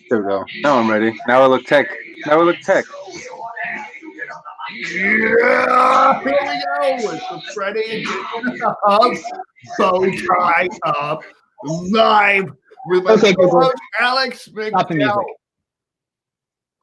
There we go. Now I'm ready. Now I look tech. Now I look tech. Yeah, here we go. It's the Friday edition of BowtieUp live with my co-host Alex Stop the music. McDowell.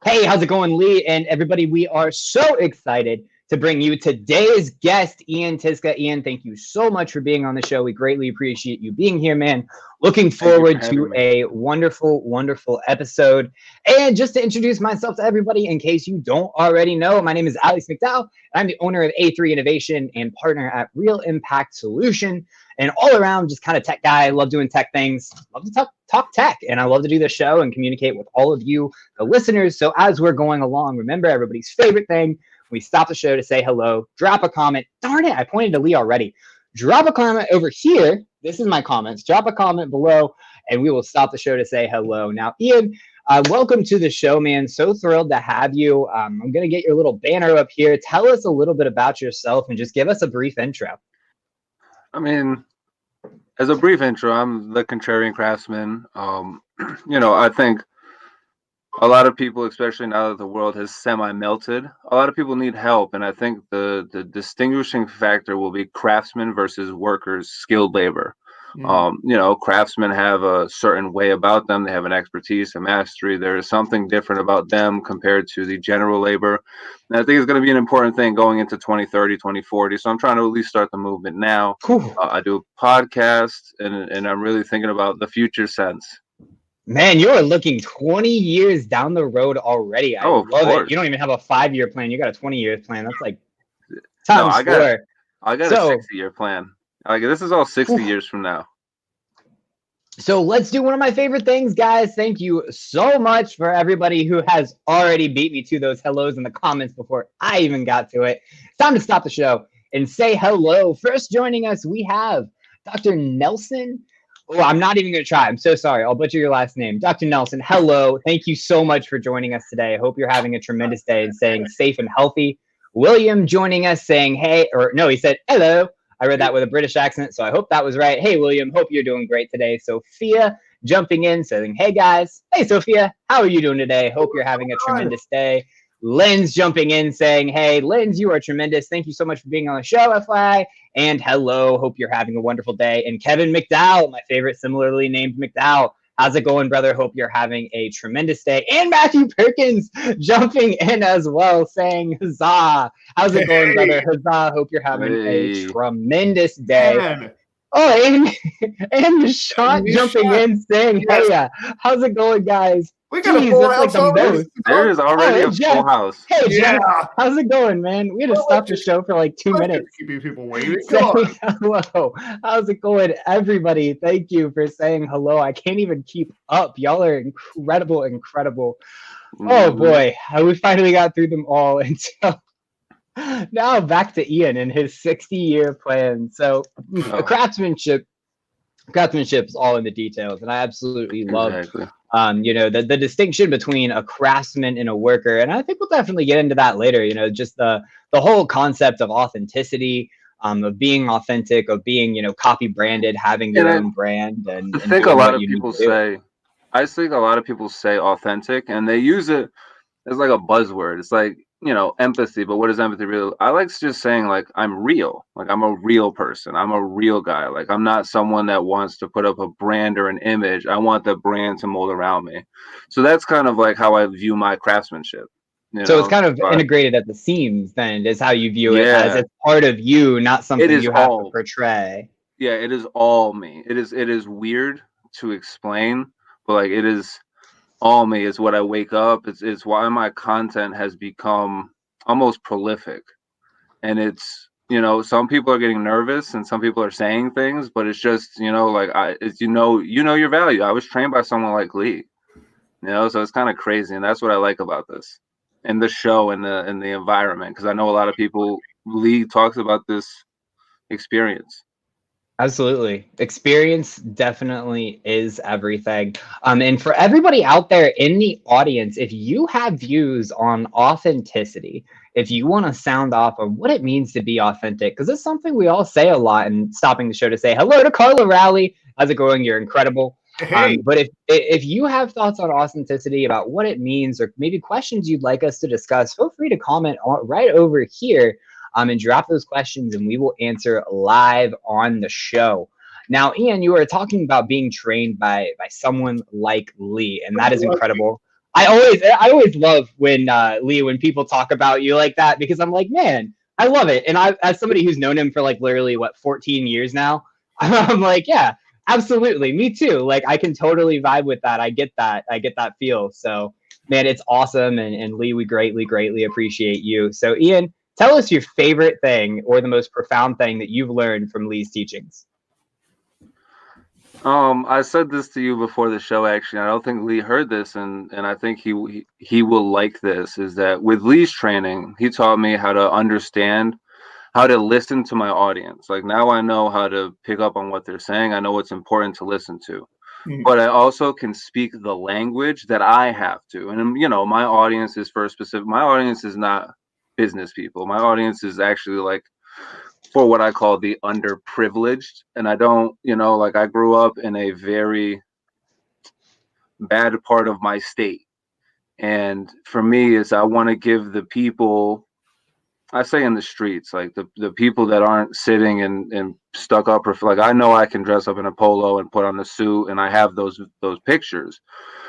Hey, how's it going, Lee? And everybody, we are so excited to bring you today's guest, Ian Tyszka. Ian, thank you so much for being on the show. We greatly appreciate you being here, man. Looking forward to a wonderful, wonderful episode. And just to introduce myself to everybody, in case you don't already know, my name is Alex McDowell. I'm the owner of A3 Innovation and partner at Real Impact Solution. And all around, just kind of tech guy. Love doing tech things. Love to talk tech. And I love to do the show and communicate with all of you, the listeners. So as we're going along, remember everybody's favorite thing. We stop the show to say hello, drop a comment. Darn it, I pointed to Lee already. Drop a comment over here. This is my comments. Drop a comment below, and we will stop the show to say hello. Now, Ian, welcome to the show, man. So thrilled to have you. I'm going to get your little banner up here. Tell us a little bit about yourself and just give us a brief intro. I mean, as a brief intro, I'm the contrarian craftsman. I think a lot of people, especially now that the world has semi-melted, a lot of people need help. And I think the distinguishing factor will be craftsmen versus workers, skilled labor. Craftsmen have a certain way about them. They have an expertise, a mastery. There is something different about them compared to the general labor. And I think it's going to be an important thing going into 2030, 2040. So I'm trying to at least start the movement now. Cool. I do a podcast, and I'm really thinking about the future sense. Man, you are looking 20 years down the road already. I love it. You don't even have a 5-year plan. You got a 20-year plan. That's like times four. I got a 60-year plan. Like, this is all 60 years from now. So let's do one of my favorite things, guys. Thank you so much for everybody who has already beat me to those hellos in the comments before I even got to it. It's time to stop the show and say hello. First joining us, we have Dr. Nelson. Oh, I'm not even going to try. I'm so sorry. I'll butcher your last name. Dr. Nelson, hello. Thank you so much for joining us today. I hope you're having a tremendous day and staying safe and healthy. William joining us saying, hey, or no, he said, hello. I read that with a British accent, so I hope that was right. Hey, William, hope you're doing great today. Sophia jumping in saying, hey, guys. Hey, Sophia, how are you doing today? Hope you're having a tremendous day. Lynn's jumping in saying, hey, Lynn's, you are tremendous. Thank you so much for being on the show, FYI. And hello, hope you're having a wonderful day. And Kevin McDowell, my favorite, similarly named McDowell. How's it going, brother? Hope you're having a tremendous day. And Matthew Perkins jumping in as well, saying huzzah. How's it going, brother? Huzzah. Hope you're having a tremendous day. Man. Oh, and Sean jumping in saying, hey, how's it going, guys? We got a full house already. There is already a full house. Hey, Jeff, how's it going, man? We had to stop the show for like 2 minutes. Keeping people waiting. Hello. How's it going, everybody? Thank you for saying hello. I can't even keep up. Y'all are incredible. Oh, boy. We finally got through them all. And so now back to Ian and his 60-year plan. So craftsmanship is all in the details. And I absolutely love the distinction between a craftsman and a worker. And I think we'll definitely get into that later, just the whole concept of authenticity, of being authentic, of being, copy branded, having your own brand. And I think a lot of people say authentic, and they use it as like a buzzword. It's like, empathy, but what is empathy really? I like just saying, like, I'm real. Like, I'm a real person. I'm a real guy. Like, I'm not someone that wants to put up a brand or an image. I want the brand to mold around me. So that's kind of like how I view my craftsmanship. So it's kind of integrated at the seams, then, is how you view it, as it's part of you, not something you have to portray. Yeah, it is all me. It is weird to explain, but like, it is all me. Is what I wake up. It's why my content has become almost prolific. And it's, some people are getting nervous and some people are saying things, but it's just, like, it's, you know your value. I was trained by someone like Lee, so it's kind of crazy. And that's what I like about this and the show and the environment. Cause I know a lot of people, Lee talks about this experience. Absolutely. Experience definitely is everything. And for everybody out there in the audience, if you have views on authenticity, if you want to sound off on what it means to be authentic, because it's something we all say a lot, and stopping the show to say hello to Carla Rowley. How's it going? You're incredible. Hey, But if you have thoughts on authenticity, about what it means, or maybe questions you'd like us to discuss, feel free to comment right over here, and drop those questions, and we will answer live on the show. Now, Ian, you were talking about being trained by someone like Lee, and that is incredible. I always love when Lee, when people talk about you like that, because I'm like, man, I love it. And I, as somebody who's known him for like literally 14 years now, I'm like, yeah, absolutely, me too. Like, I can totally vibe with that. I get that feel. So, man, it's awesome. And Lee, we greatly appreciate you. So, Ian, tell us your favorite thing or the most profound thing that you've learned from Lee's teachings. I said this to you before the show. Actually, I don't think Lee heard this, and I think he will like this. Is that with Lee's training, he taught me how to understand, how to listen to my audience. Like, now I know how to pick up on what they're saying. I know what's important to listen to, but I also can speak the language that I have to. And my audience is for a specific. My audience is not business people. My audience is actually like for what I call the underprivileged. And I don't, like, I grew up in a very bad part of my state. And for me, is I want to give the people, I say in the streets, like the people that aren't sitting and stuck up, or like, I know I can dress up in a polo and put on a suit, and I have those pictures.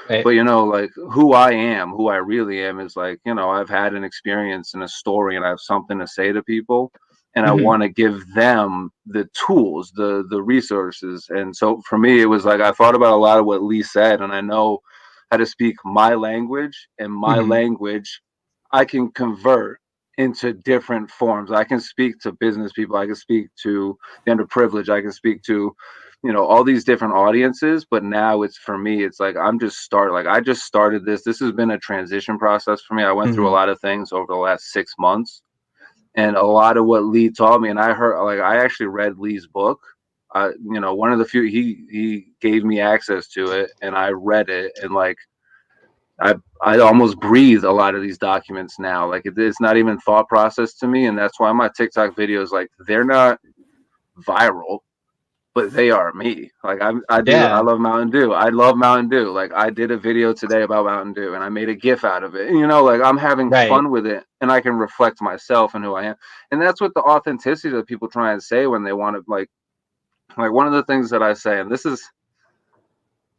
Right. But like, who I am, who I really am, is like, I've had an experience and a story, and I have something to say to people. And I want to give them the tools, the resources. And so for me, it was like, I thought about a lot of what Lee said, and I know how to speak my language, and my language I can convert into different forms. I can speak to business people. I can speak to the underprivileged. I can speak to, all these different audiences. But now it's, for me, it's like, I just started this. This has been a transition process for me. I went through a lot of things over the last 6 months. And a lot of what Lee taught me, and I actually read Lee's book. One of the few, he gave me access to it, and I read it, and like, I almost breathe a lot of these documents now. Like, it's not even thought process to me, and that's why my TikTok videos, like, they're not viral, but they are me. Like, I love Mountain Dew. I love Mountain Dew. Like, I did a video today about Mountain Dew, and I made a GIF out of it. Like, I'm having fun with it, and I can reflect myself and who I am. And that's what the authenticity that people try and say when they want to, like one of the things that I say, and this is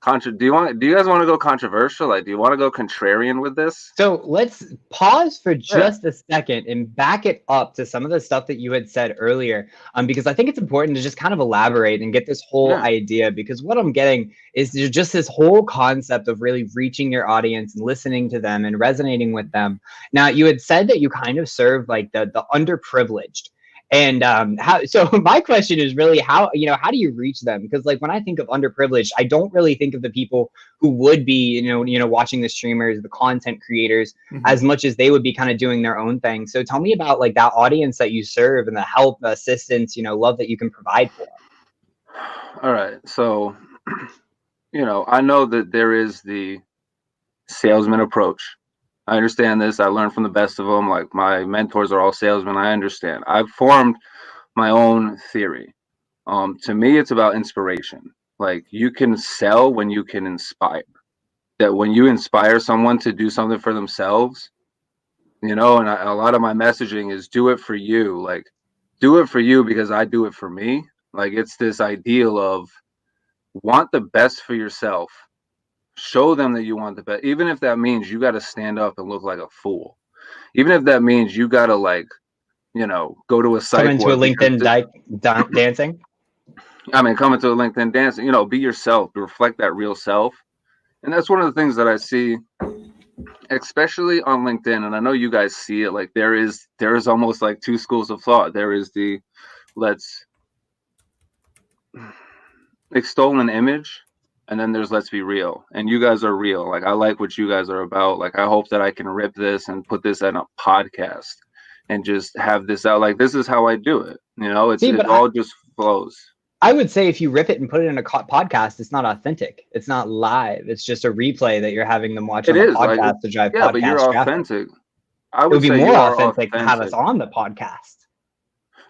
do you guys want to go controversial? Like, do you want to go contrarian with this? So let's pause for just a second and back it up to some of the stuff that you had said earlier, because I think it's important to just kind of elaborate and get this whole idea, because what I'm getting is there's just this whole concept of really reaching your audience and listening to them and resonating with them. Now, you had said that you kind of serve like the underprivileged. And so my question is really how do you reach them? Because like, when I think of underprivileged, I don't really think of the people who would be, watching the streamers, the content creators, as much as they would be kind of doing their own thing. So tell me about like that audience that you serve and the help, assistance, love that you can provide for them. All right. So, I know that there is the salesman approach. I understand this. I learned from the best of them. Like, my mentors are all salesmen. I understand. I've formed my own theory. To me, it's about inspiration. Like, you can sell when you can inspire. That when you inspire someone to do something for themselves, and a lot of my messaging is do it for you. Like, do it for you because I do it for me. Like, it's this ideal of want the best for yourself. Show them that you want the best, even if that means you got to stand up and look like a fool. Even if that means you got to, like, go to a site. Come into a LinkedIn dancing. I mean, come into a LinkedIn dancing, be yourself, reflect that real self. And that's one of the things that I see, especially on LinkedIn. And I know you guys see it. Like, there is almost like two schools of thought. There is the let's extol an image, and then there's let's be real. And you guys are real. Like, I like what you guys are about. Like, I hope that I can rip this and put this in a podcast and just have this out. Like, this is how I do it. It all just flows. I would say if you rip it and put it in a podcast, it's not authentic. It's not live. It's just a replay that you're having them watch on the podcast to drive podcast but you're traffic. authentic. It would be more authentic to have us on the podcast.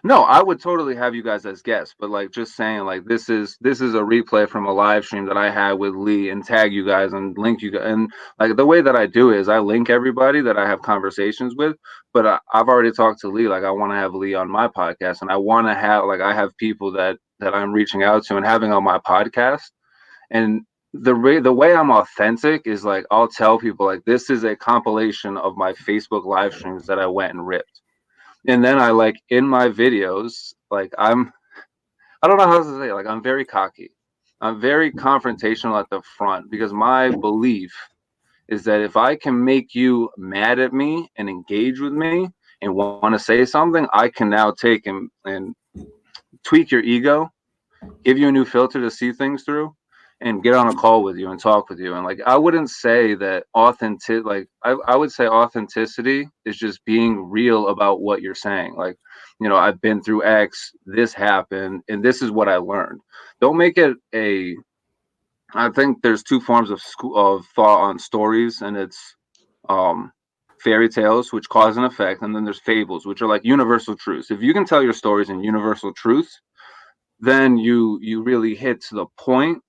No, I would totally have you guys as guests, but like just saying, like this is a replay from a live stream that I had with Lee, and tag you guys and link you guys. And like the way that I do is I link everybody that I have conversations with. But I've already talked to Lee. Like I want to have Lee on my podcast, and I want to have like I have people that I'm reaching out to and having on my podcast. And the way I'm authentic is like I'll tell people like this is a compilation of my Facebook live streams that I went and ripped. And then I like in my videos, like I don't know how to say it, like I'm very cocky. I'm very confrontational at the front because my belief is that if I can make you mad at me and engage with me and want to say something, I can now take and tweak your ego, give you a new filter to see things through, and get on a call with you and talk with you. And like I wouldn't say that I would say authenticity is just being real about what you're saying. Like, I've been through X, this happened, and this is what I learned. Don't make it I think there's two forms of thought on stories, and it's fairy tales, which cause and effect, and then there's fables, which are like universal truths. If you can tell your stories in universal truths, then you really hit to the point.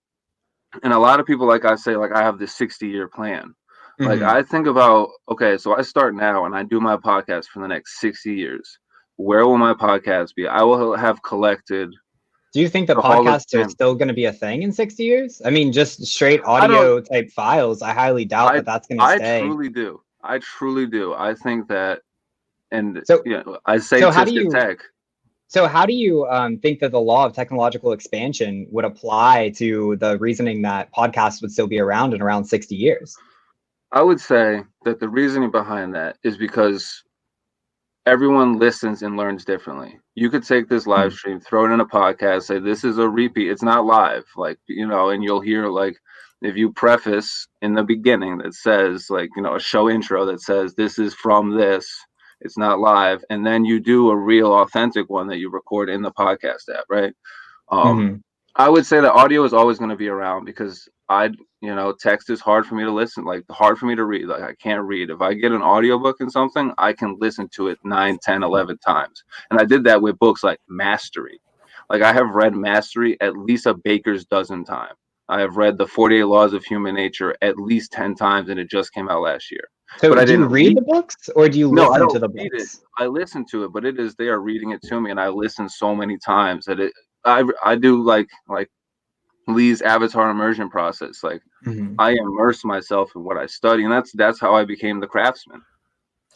And a lot of people, like I say, like I have this 60-year plan. Like I think about, okay, so I start now and I do my podcast for the next 60 years. Where will my podcast be? I will have collected. Do you think the podcasts are still going to be a thing in 60 years? I mean, just straight audio type files. I highly doubt that that's going to stay. I truly do. I truly do. I think that, and so, I say tech. So how do you think that the law of technological expansion would apply to the reasoning that podcasts would still be around in around 60 years? I would say that the reasoning behind that is because everyone listens and learns differently. You could take this live stream, throw it in a podcast, say this is a repeat. It's not live, like, and you'll hear like if you preface in the beginning that says like, a show intro that says this is from this. It's not live, and then you do a real authentic one that you record in the podcast app, right? I would say that audio is always going to be around because text is hard for me to listen, like hard for me to read. Like I can't read. If I get an audiobook and something, I can listen to it 9, 10, 11 times. And I did that with books like Mastery. Like I have read Mastery at least a baker's dozen times. I have read the 48 Laws of Human Nature at least 10 times, and it just came out last year. So but do you read the books or do you listen to the books? I listen to it, but they are reading it to me, and I listen so many times that I do like Lee's avatar immersion process. Like I immerse myself in what I study, and that's how I became the craftsman.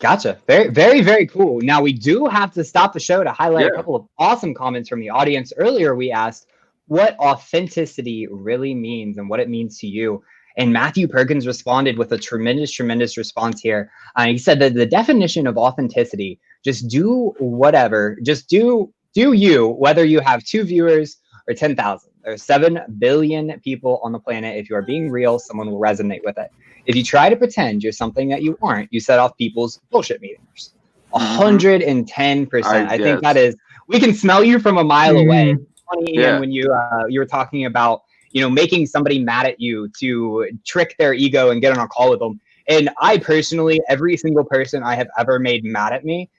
Gotcha. Very, very, very cool. Now we do have to stop the show to highlight a couple of awesome comments from the audience. Earlier we asked what authenticity really means and what it means to you. And Matthew Perkins responded with a tremendous response here. He said that the definition of authenticity, just do whatever, just do you, whether you have 2 viewers or 10,000. There's 7 billion people on the planet. If you are being real, someone will resonate with it. If you try to pretend you're something that you aren't, you set off people's bullshit meters. 110%. I think that is, we can smell you from a mile away. Funny, Ian, when you were talking about, making somebody mad at you to trick their ego and get on a call with them. And I personally, every single person I have ever made mad at me,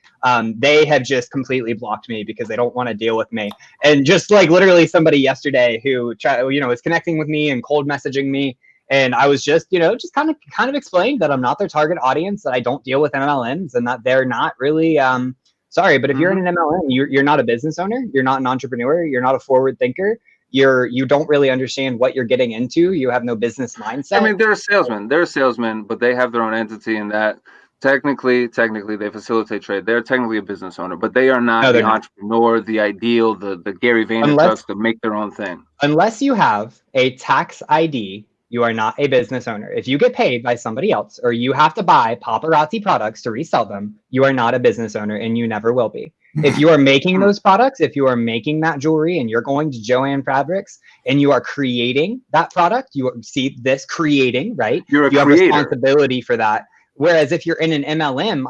they have just completely blocked me because they don't want to deal with me. And just like literally somebody yesterday who was connecting with me and cold messaging me. And I was just kind of explained that I'm not their target audience, that I don't deal with MLMs, and that they're not really, sorry, but if you're in an MLM, you're not a business owner, you're not an entrepreneur, you're not a forward thinker. You don't really understand what you're getting into. You have no business mindset. I mean, they're a salesman, but they have their own entity in that technically they facilitate trade. They're technically a business owner, but they are not the entrepreneur, the ideal, the Gary Vaynerchuk to make their own thing. Unless you have a tax ID, you are not a business owner. If you get paid by somebody else or you have to buy paparazzi products to resell them, you are not a business owner and you never will be. If you are making those products, if you are making that jewelry and you're going to Joann Fabrics and you are creating that product, you see this creating, right? You have responsibility for that. Whereas if you're in an MLM,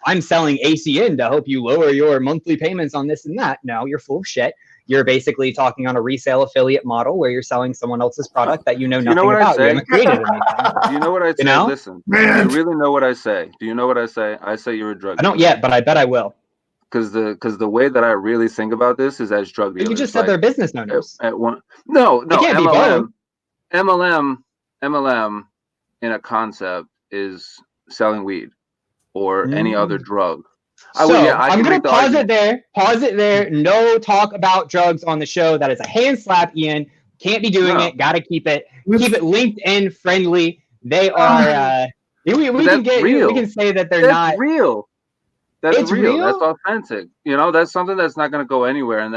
I'm selling ACN to help you lower your monthly payments on this and that. No, you're full of shit. You're basically talking on a resale affiliate model where you're selling someone else's product that you know nothing about. You haven't created anything. Do you know what I say? Listen, do you really know what I say? Do you know what I say? I say you're a drug. I don't yet, but I bet I will. because the way that I really think about this is as drug But dealers. you just said they're business owners. At one, no, It can't be both. MLM in a concept is selling weed or any other drug. So I I'm can gonna make the pause argument. it there. Pause it there. No talk about drugs on the show. That is a hand slap, Ian. Can't be doing No. it. Got to keep it LinkedIn friendly. They are. We can get. Real. We can say that they're That's not real. That's It's real. real? That's authentic. You know, that's something that's not going to go anywhere. And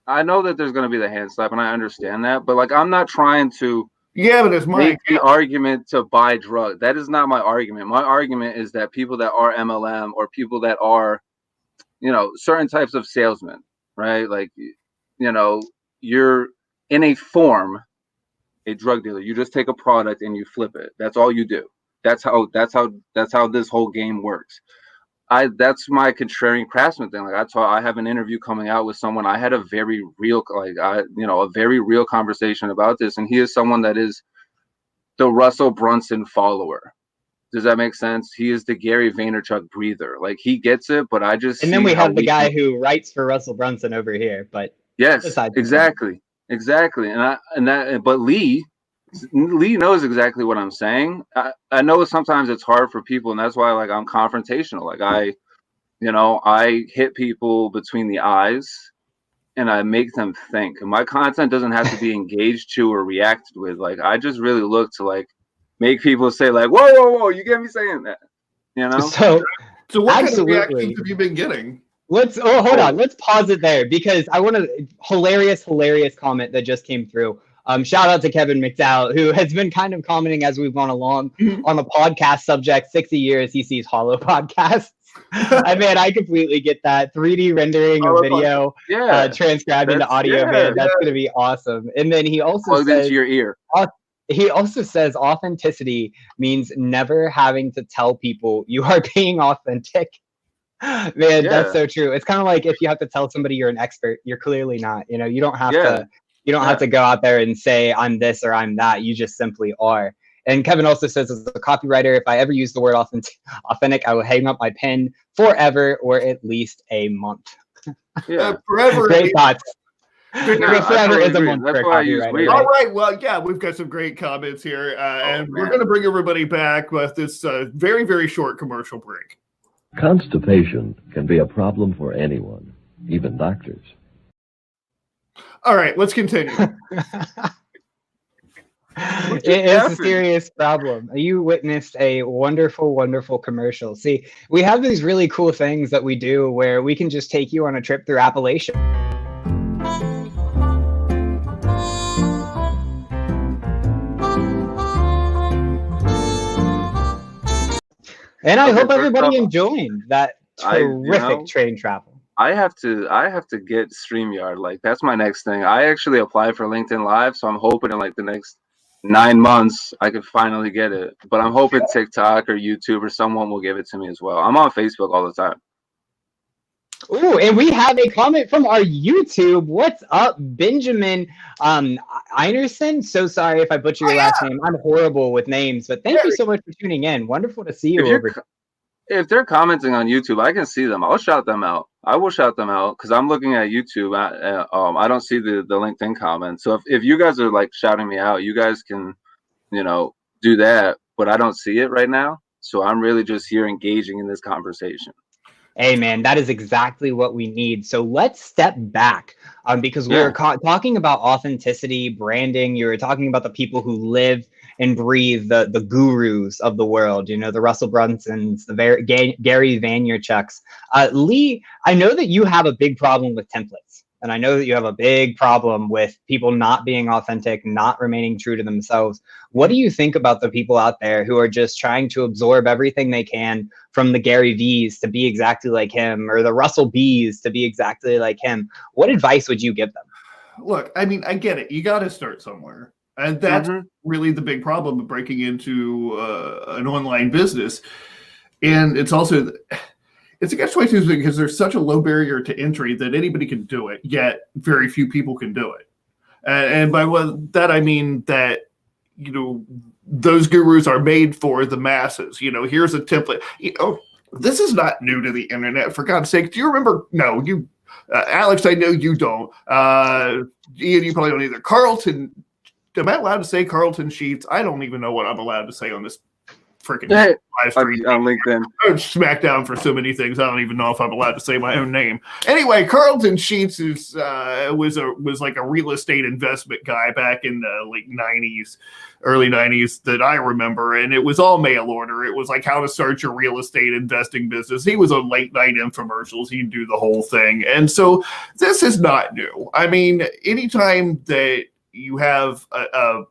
I know that there's going to be the hand slap, and I understand that. But like, I'm not trying to but it's make the argument to buy drugs. That is not my argument. My argument is that people that are MLM or people that are, you know, certain types of salesmen, right? Like, you know, you're in a form, a drug dealer. You just take a product and you flip it. That's all you do. That's how this whole game works. That's my contrarian craftsman thing. Like I have an interview coming out with someone. I had a very real, a very real conversation about this, and he is someone that is the Russell Brunson follower. Does that make sense? He is the Gary Vaynerchuk breather. Like, he gets it, but I just And then we have the guy who writes for Russell Brunson over here. But yes, exactly. But Lee knows exactly what I'm saying. I know sometimes it's hard for people, and that's why like I'm confrontational. Like I hit people between the eyes and I make them think. And my content doesn't have to be engaged to or reacted with. Like, I just really look to like make people say like, whoa, you get me saying that. You know? So what kind of reactions have you been getting? Hold on. Let's pause it there because I want to hilarious comment that just came through. Shout out to Kevin McDowell, who has been kind of commenting as we've gone along on the podcast subject. 60 years he sees hollow podcasts. I completely get that. 3D rendering a video, transcribed into audio, man. That's gonna be awesome. And then he also plugged into your ear. He also says authenticity means never having to tell people you are being authentic. Man, that's so true. It's kind of like if you have to tell somebody you're an expert, you're clearly not. You know, you don't have to. You don't have to go out there and say I'm this or I'm that. You just simply are. And Kevin also says, as a copywriter, if I ever use the word authentic, I will hang up my pen forever or at least a month. Yeah, forever. Great thoughts. Forever is a month for a copywriter. All right. Well, yeah, we've got some great comments here, and we're going to bring everybody back with this very, very short commercial break. Constipation can be a problem for anyone, even doctors. All right, let's continue. It is a serious problem. You witnessed a wonderful, wonderful commercial. See, we have these really cool things that we do where we can just take you on a trip through Appalachia. And I hope everybody enjoyed that terrific train travel. I have to get StreamYard. Like, that's my next thing. I actually applied for LinkedIn Live, so I'm hoping in like the next 9 months I could finally get it. But I'm hoping TikTok or YouTube or someone will give it to me as well. I'm on Facebook all the time. Ooh, and we have a comment from our YouTube. What's up, Benjamin Einerson? So sorry if I butcher your last name. I'm horrible with names, but thank you so much for tuning in. Wonderful to see you over here. If they're commenting on YouTube, I can see them. I'll shout them out. I will shout them out because I'm looking at YouTube. I don't see the LinkedIn comments. So if you guys are like shouting me out, you guys can, do that. But I don't see it right now. So I'm really just here engaging in this conversation. Hey, man, that is exactly what we need. So let's step back because we were talking about authenticity, branding. You were talking about the people who live and breathe, the gurus of the world, the Russell Brunsons, the Gary Vaynerchuks. Lee, I know that you have a big problem with templates. And I know that you have a big problem with people not being authentic, not remaining true to themselves. What do you think about the people out there who are just trying to absorb everything they can from the Gary V's to be exactly like him or the Russell B's to be exactly like him? What advice would you give them? Look, I mean, I get it. You got to start somewhere. And that's really the big problem of breaking into an online business. And it's also... It's a catch-22 because there's such a low barrier to entry that anybody can do it, yet very few people can do it. And by that, I mean that, those gurus are made for the masses. Here's a template. this is not new to the internet, for God's sake. Do you remember? No, you, Alex, I know you don't. Ian, you probably don't either. Carlton, am I allowed to say Carlton Sheets? I don't even know what I'm allowed to say on this freaking live stream. On LinkedIn. I SmackDown for so many things. I don't even know if I'm allowed to say my own name. Anyway, Carlton Sheets was like a real estate investment guy back in the late 90s, early 90s that I remember, and it was all mail order. It was like how to start your real estate investing business. He was on late night infomercials. He'd do the whole thing. And so this is not new. I mean, anytime that you have a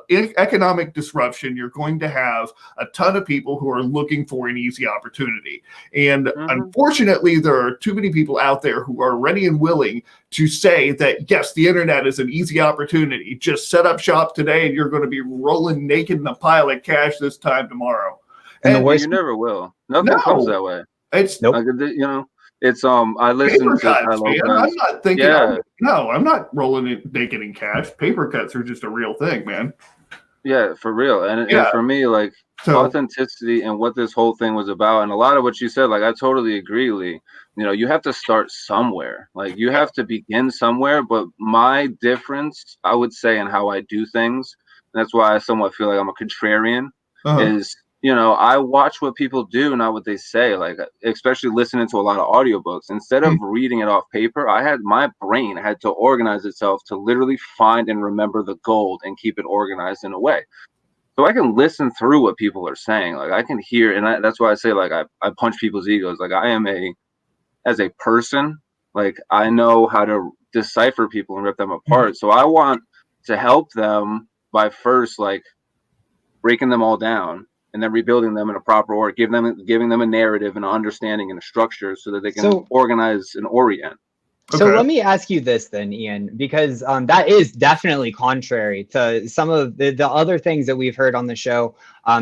economic disruption, you're going to have a ton of people who are looking for an easy opportunity. And unfortunately, there are too many people out there who are ready and willing to say that, yes, the internet is an easy opportunity. Just set up shop today and you're going to be rolling naked in a pile of cash this time tomorrow. And the worst, you never will. Nothing comes that way. It's it's I listen to cuts, man. I'm not thinking. No, I'm not rolling it naked in cash. Paper cuts are just a real thing, man. Yeah, for real. And for me, like authenticity and what this whole thing was about, and a lot of what you said, like I totally agree, Lee. You have to start somewhere. Like you have to begin somewhere. But my difference, I would say, in how I do things, and that's why I somewhat feel like I'm a contrarian, is I watch what people do, not what they say. Like, especially listening to a lot of audiobooks. Instead of reading it off paper, my brain had to organize itself to literally find and remember the gold and keep it organized in a way. So I can listen through what people are saying. Like I can hear, and that's why I say, like, I punch people's egos. Like I am as a person, like I know how to decipher people and rip them apart. So I want to help them by first, like, breaking them all down and then rebuilding them in a proper order, giving them a narrative and an understanding and a structure so that they can organize and orient. So let me ask you this then, Ian, because that is definitely contrary to some of the other things that we've heard on the show.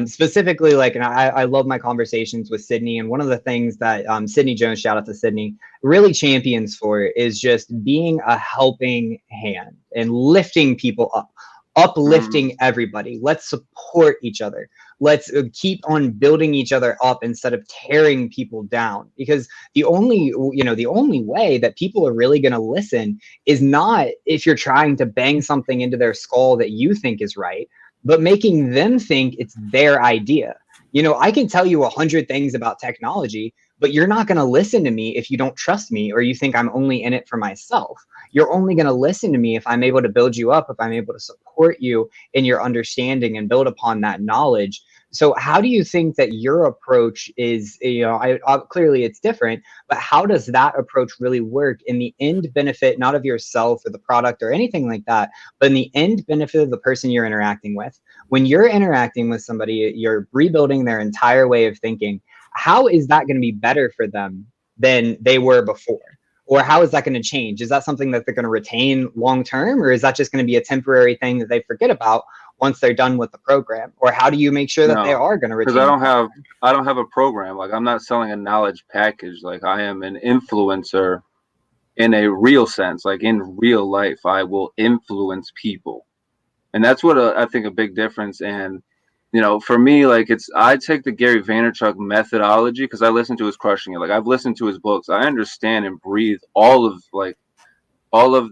Specifically, like, and I love my conversations with Sydney, and one of the things that Sydney Jones, shout out to Sydney, really champions for is just being a helping hand and lifting people up. Uplifting everybody. Let's support each other. Let's keep on building each other up instead of tearing people down. Because the only way that people are really going to listen is not if you're trying to bang something into their skull that you think is right, but making them think it's their idea. I can tell you 100 things about technology, but you're not going to listen to me if you don't trust me or you think I'm only in it for myself. You're only going to listen to me if I'm able to build you up, if I'm able to support you in your understanding and build upon that knowledge. So how do you think that your approach is, clearly it's different, but how does that approach really work in the end benefit, not of yourself or the product or anything like that, but in the end benefit of the person you're interacting with? When you're interacting with somebody, you're rebuilding their entire way of thinking. How is that going to be better for them than they were before? Or how is that going to change? Is that something that they're going to retain long term, or is that just going to be a temporary thing that they forget about once they're done with the program? Or how do you make sure that they are going to retain? Because I don't have a program. Like I'm not selling a knowledge package. Like I am an influencer in a real sense. Like in real life, I will influence people, and that's what I think a big difference. And for me, like I take the Gary Vaynerchuk methodology because I listen to his Crushing It. Like I've listened to his books. I understand and breathe all of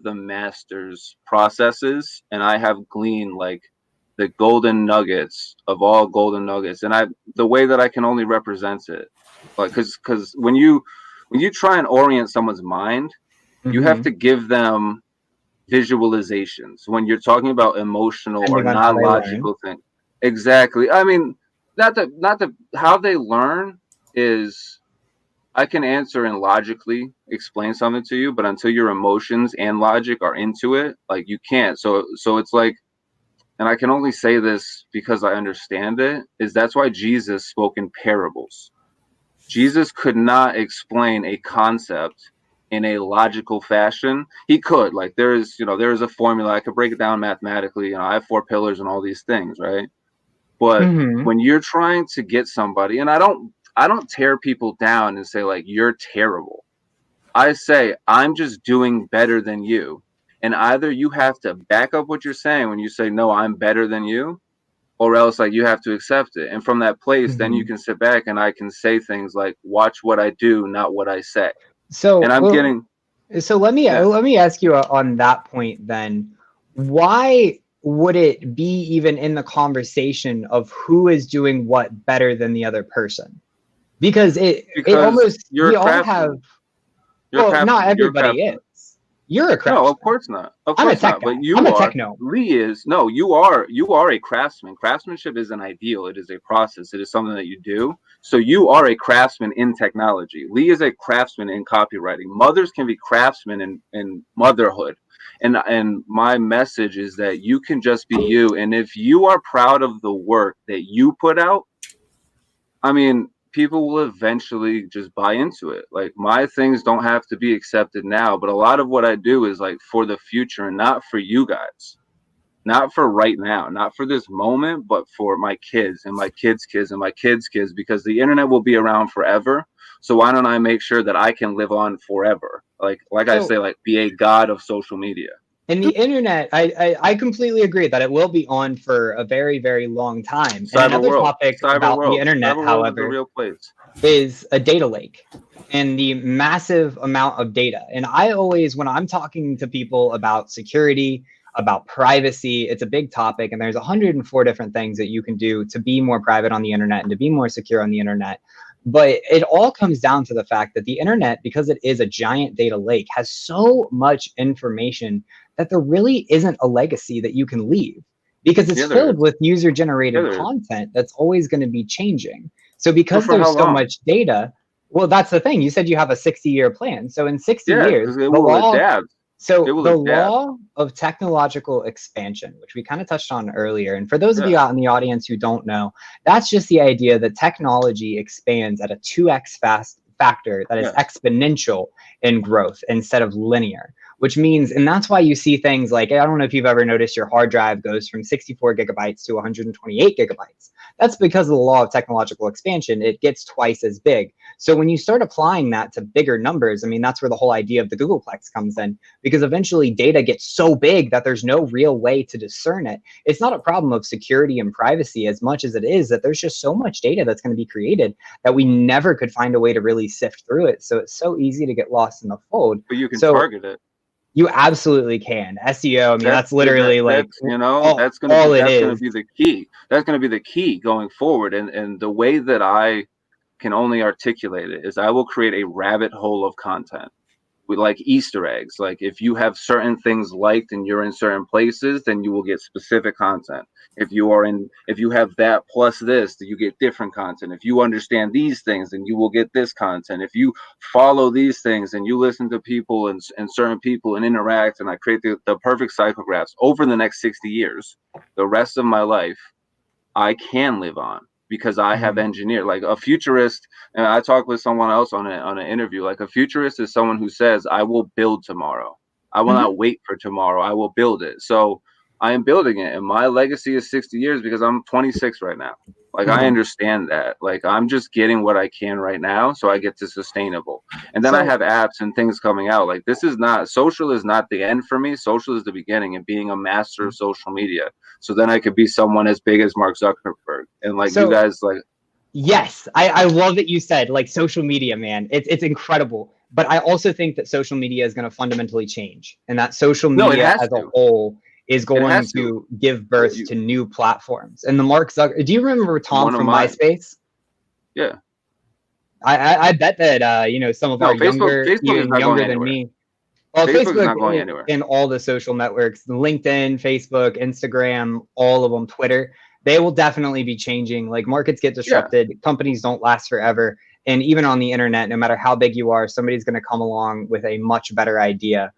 the master's processes, and I have gleaned like the golden nuggets of all golden nuggets. And the way that I can only represent it, like because when you try and orient someone's mind, you have to give them visualizations when you're talking about emotional or non-logical things. Exactly. I mean, not the how they learn is I can answer and logically explain something to you, but until your emotions and logic are into it, like you can't. So it's like, and I can only say this because I understand it, is that's why Jesus spoke in parables. Jesus could not explain a concept in a logical fashion. He could, like there is a formula. I could break it down mathematically. I have 4 pillars and all these things, right? But when you're trying to get somebody, and I don't tear people down and say like you're terrible. I say I'm just doing better than you. And either you have to back up what you're saying when you say no, I'm better than you, or else like you have to accept it. And from that place, then you Mhm. can sit back and I can say things like, watch what I do, not what I say. So, And I'm well, getting, so let me yeah, ask you on that point then. Why would it be even in the conversation of who is doing what better than the other person? Because it because almost you're a we all have, craftsman. You're a well, not craftsman. You're a everybody craftsman. is. You're a No, of craftsman. course not. Of I'm a course tech not. guy. But I'm you a are. techno. Lee is. No, you are. You are a craftsman. Craftsmanship is an ideal. It is a process. It is something that you do. So you are a craftsman in technology. Lee is a craftsman in copywriting. Mothers can be craftsmen in motherhood. And my message is that you can just be you. And if you are proud of the work that you put out, I mean, people will eventually just buy into it. Like my things don't have to be accepted now, but a lot of what I do is like for the future and not for you guys. Not for right now, not for this moment, but for my kids and my kids' kids and my kids' kids, because the internet will be around forever. So why don't I make sure that I can live on forever? Like I say, So like be a god of social media. in the internet, I completely agree that it will be on for a very, very long time. And Cyber another world. topic Cyber about the world. internet, Cyber world is a however, real place. is a data lake and the massive amount of data. And I always, when I'm talking to people about security, about privacy, it's a big topic. And there's 104 different things that you can do to be more private on the internet and to be more secure on the internet. But it all comes down to the fact that the internet, because it is a giant data lake, has so much information that there really isn't a legacy that you can leave because it's Yeah, there filled is. with user Yeah, generated there is. content that's always going to be changing. So But because for how there's so long? much data, well, that's the thing. You said you have a 60-year plan. So in 60 Yeah, years, because it will adapt. It will the adapt. law of technological expansion, which we kind of touched on earlier, and for those of Yeah, you out in the audience who don't know, that's just the idea that technology expands at a 2x fast factor that is yeah, exponential in growth instead of linear, which means, and that's why you see things like, I don't know if you've ever noticed your hard drive goes from 64 gigabytes to 128 gigabytes. That's because of the law of technological expansion. It gets twice as big. So when you start applying that to bigger numbers, I mean, that's where the whole idea of the Googleplex comes in, because eventually data gets so big that there's no real way to discern it. It's not a problem of security and privacy as much as it is that there's just so much data that's going to be created that we never could find a way to really sift through it. So it's so easy to get lost in the fold. but you can So target it. you absolutely can. SEO, I mean, that's literally like That's you know all it that's gonna is. be the key. That's gonna be the key going forward. And the way that I can only articulate it is I will create a rabbit hole of content with like Easter eggs. Like if you have certain things liked and you're in certain places, then you will get specific content. If you have that plus this, then you get different content. If you understand these things, then you will get this content. If you follow these things and you listen to people and certain people and interact, and I create the perfect psychographs over the next 60 years, the rest of my life, I can live on because I have Mhm. engineered like a futurist. And I talked with someone else on an interview. Like a futurist is someone who says, "I will build tomorrow. I will Mhm. not wait for tomorrow. I will build it." So I am building it, and my legacy is 60 years because I'm 26 right now. Like I Mhm. understand that. Like I'm just getting what I can right now, so I get to sustainable. And then I So have apps and things coming out. Like this is not social is not the end for me. Social is the beginning, and being a master of social media. So then I could be someone as big as Mark Zuckerberg. And like you so guys, like yes, I love that you said like social media, man. It's incredible. But I also think that social media is going to fundamentally change, and that social no, it media has as a to. whole is It going has to. to give birth You to new platforms. And the Mark Zucker, do you remember Tom one of from mine. MySpace? Yeah. I bet that some of our No, younger, Facebook is even not going younger than anywhere. me. Well, Facebook is Facebook not going anywhere. and all the social networks, LinkedIn, Facebook, Instagram, all of them, Twitter, they will definitely be changing. Like markets get Yeah. disrupted, companies don't last forever. And even on the internet, no matter how big you are, somebody's going to come along with a much better idea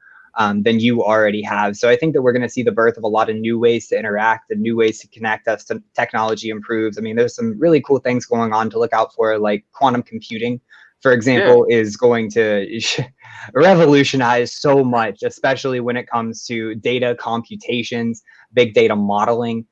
than you already have. So I think that we're going to see the birth of a lot of new ways to interact and new ways to connect as technology improves. I mean, there's some really cool things going on to look out for, like quantum computing, for Yeah. example, is going to revolutionize so much, especially when it comes to data computations, big data modeling.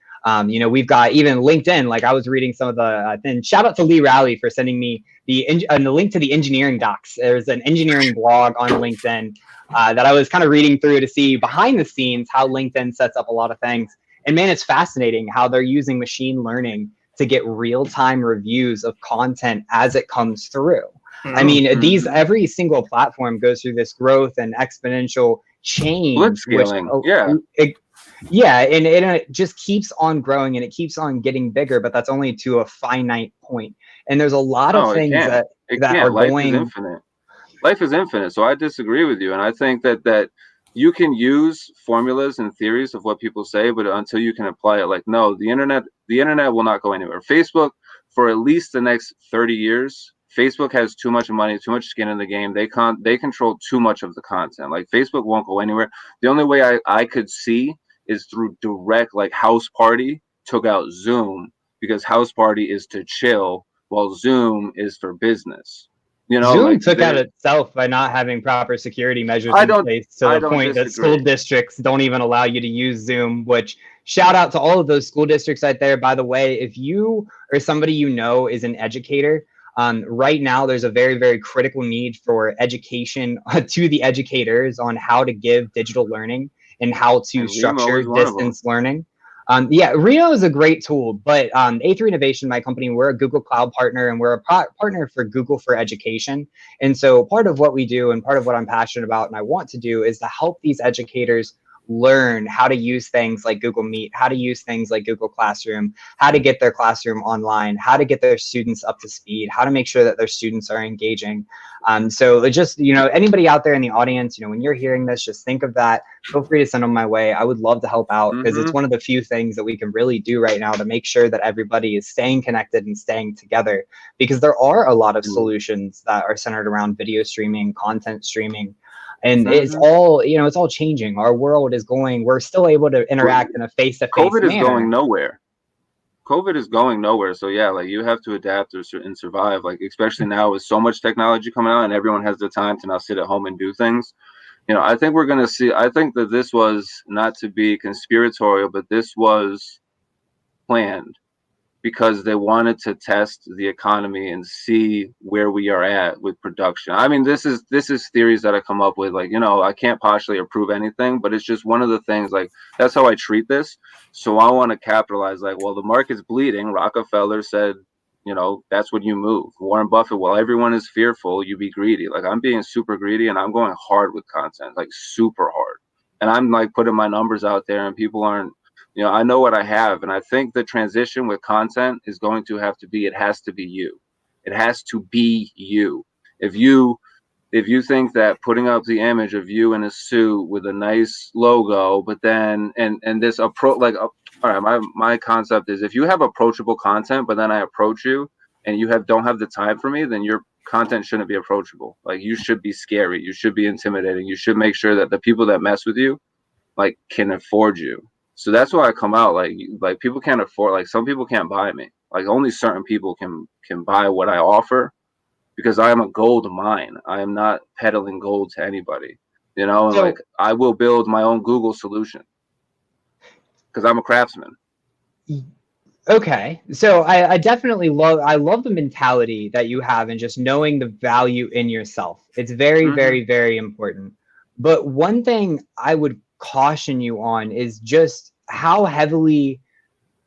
We've got even LinkedIn. Like I was reading some of the, and shout out to Lee Rowley for sending me the link to the engineering docs. There's an engineering blog on LinkedIn that I was kind of reading through to see behind the scenes how LinkedIn sets up a lot of things. And man, it's fascinating how they're using machine learning to get real-time reviews of content as it comes through. I mean, these every single platform goes through this growth and exponential change, Blitzscaling, yeah, and it just keeps on growing and it keeps on getting bigger, but that's only to a finite point. And there's a lot of things that are going. Life is infinite. So I disagree with you, and I think that you can use formulas and theories of what people say, but until you can apply it, like, no, the internet will not go anywhere. Facebook, for at least the next 30 years, Facebook has too much money, too much skin in the game. They control too much of the content. Like, Facebook won't go anywhere. The only way I could see is through direct, like, House Party took out Zoom, because House Party is to chill while Zoom is for business. You know, Zoom like, took out itself by not having proper security measures in place, to the point that school districts don't even allow you to use Zoom, which, shout out to all of those school districts out there. By the way, if you or somebody you know is an educator, right now there's a very, very critical need for education to the educators on how to give digital learning and how to structure distance learning. Yeah, Reno is a great tool, but A3 Innovation, my company, we're a Google Cloud partner, and we're a partner for Google for Education. And so part of what we do and part of what I'm passionate about and I want to do is to help these educators learn how to use things like Google Meet, how to use things like Google Classroom, how to get their classroom online, how to get their students up to speed, how to make sure that their students are engaging. So just, anybody out there in the audience, when you're hearing this, just think of that. Feel free to send them my way. I would love to help out, because it's one of the few things that we can really do right now to make sure that everybody is staying connected and staying together, because there are a lot of solutions that are centered around video streaming, content streaming. And it's all, it's all changing. Our world is going, we're still able to interact in a face-to-face COVID manner. is going nowhere. COVID is going nowhere. So yeah, like, you have to adapt and survive, like, especially now with so much technology coming out and everyone has the time to now sit at home and do things. I think we're going to see, I think that this was, not to be conspiratorial, but this was planned, because they wanted to test the economy and see where we are at with production. I mean, this is theories that I come up with. Like, I can't partially approve anything, but it's just one of the things, like, that's how I treat this. So I want to capitalize, like, well, the market's bleeding. Rockefeller said, that's what you move. Warren Buffett, well, everyone is fearful, you be greedy. Like, I'm being super greedy, and I'm going hard with content, like, super hard. And I'm, like, putting my numbers out there, and people aren't, I know what I have. And I think the transition with content is going to have to be, it has to be you. It has to be you. If you think that putting up the image of you in a suit with a nice logo, but then, and this approach, like, all right, my concept is, if you have approachable content, but then I approach you and you don't have the time for me, then your content shouldn't be approachable. Like, you should be scary. You should be intimidating. You should make sure that the people that mess with you, like, can afford you. So that's why I come out, like people can't afford, like, some people can't buy me. Like, only certain people can buy what I offer, because I am a gold mine. I am not peddling gold to anybody, and like, I will build my own Google solution, because I'm a craftsman. Okay, so I definitely love the mentality that you have, and just knowing the value in yourself. It's very, very, very important. But one thing I would caution you on is just how heavily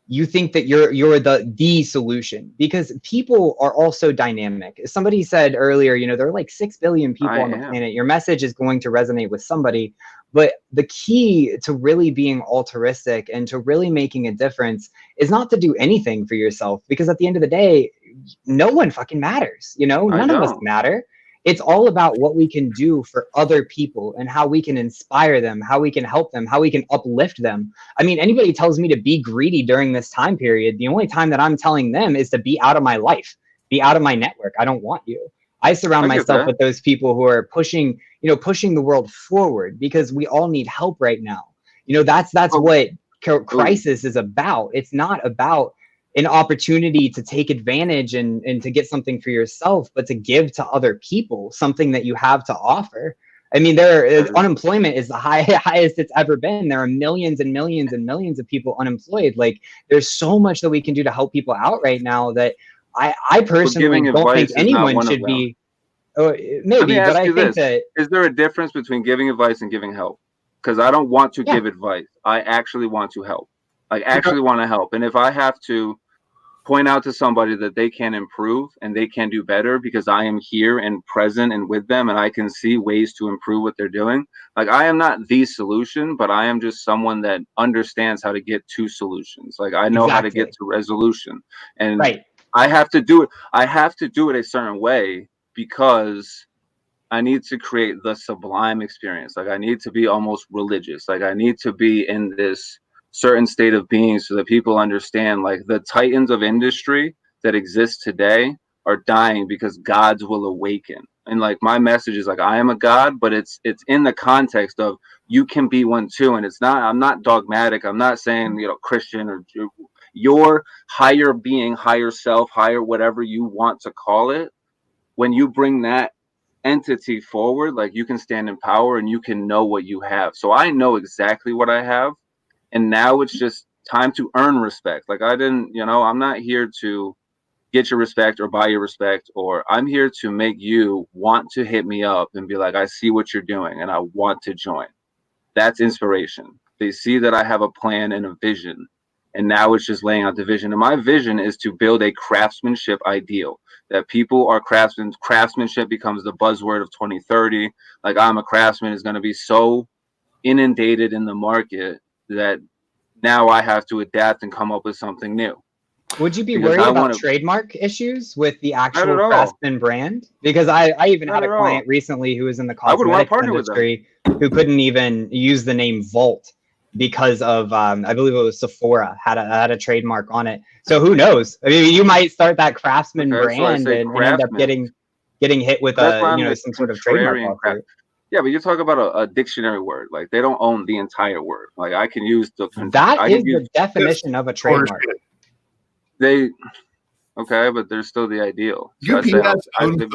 you think that you're the solution, because people are also dynamic. Somebody said earlier, there are like 6 billion people on the planet. Your message is going to resonate with somebody, but the key to really being altruistic and to really making a difference is not to do anything for yourself, because at the end of the day, no one fucking matters. None of us matter. It's all about what we can do for other people and how we can inspire them, how we can help them, how we can uplift them. I mean, anybody tells me to be greedy during this time period, the only time that I'm telling them is to be out of my life, be out of my network. I don't want you. I surround myself with those people who are pushing the world forward, because we all need help right now. That's what crisis is about. It's not about an opportunity to take advantage and to get something for yourself, but to give to other people something that you have to offer. I mean, unemployment is the highest it's ever been. There are millions and millions and millions of people unemployed. Like, there's so much that we can do to help people out right now that I personally don't think anyone should be. Maybe, but I think that, is there a difference between giving advice and giving help? Because I don't want to give advice. I actually want to help. like actually want to help. And if I have to point out to somebody that they can improve and they can do better because I am here and present and with them and I can see ways to improve what they're doing. Like I am not the solution, but I am just someone that understands how to get to solutions. Like I know how to get to resolution, and I have to do it. I have to do it a certain way because I need to create the sublime experience. Like I need to be almost religious. Like I need to be in this certain state of being so that people understand like the titans of industry that exist today are dying because gods will awaken. And like my message is like I am a god, but it's in the context of you can be one too. And it's not, I'm not dogmatic. I'm not saying, you know, Christian or Jew. Your higher being, higher self, higher whatever you want to call it. When you bring that entity forward, like you can stand in power and you can know what you have. So I know exactly what I have. And now it's just time to earn respect. Like I didn't, you know, I'm not here to get your respect or buy your respect, or I'm here to make you want to hit me up and be like, I see what you're doing and I want to join. That's inspiration. They see that I have a plan and a vision. And now it's just laying out the vision. And my vision is to build a craftsmanship ideal that people are craftsmen. Craftsmanship becomes the buzzword of 2030. Like I'm a craftsman is going to be so inundated in the market that now I have to adapt and come up with something new. Would you be worried about trademark issues with the actual Craftsman brand? Because I even had a client recently who was in the cosmetics industry who couldn't even use the name Volt because of I believe it was Sephora had a trademark on it. So who knows? I mean, you might start that Craftsman brand and end up getting hit with some sort of trademark. Yeah, but you talk about a dictionary word. Like they don't own the entire word. Like I can use the the definition of a trademark. But there's still the ideal. So UPS owns the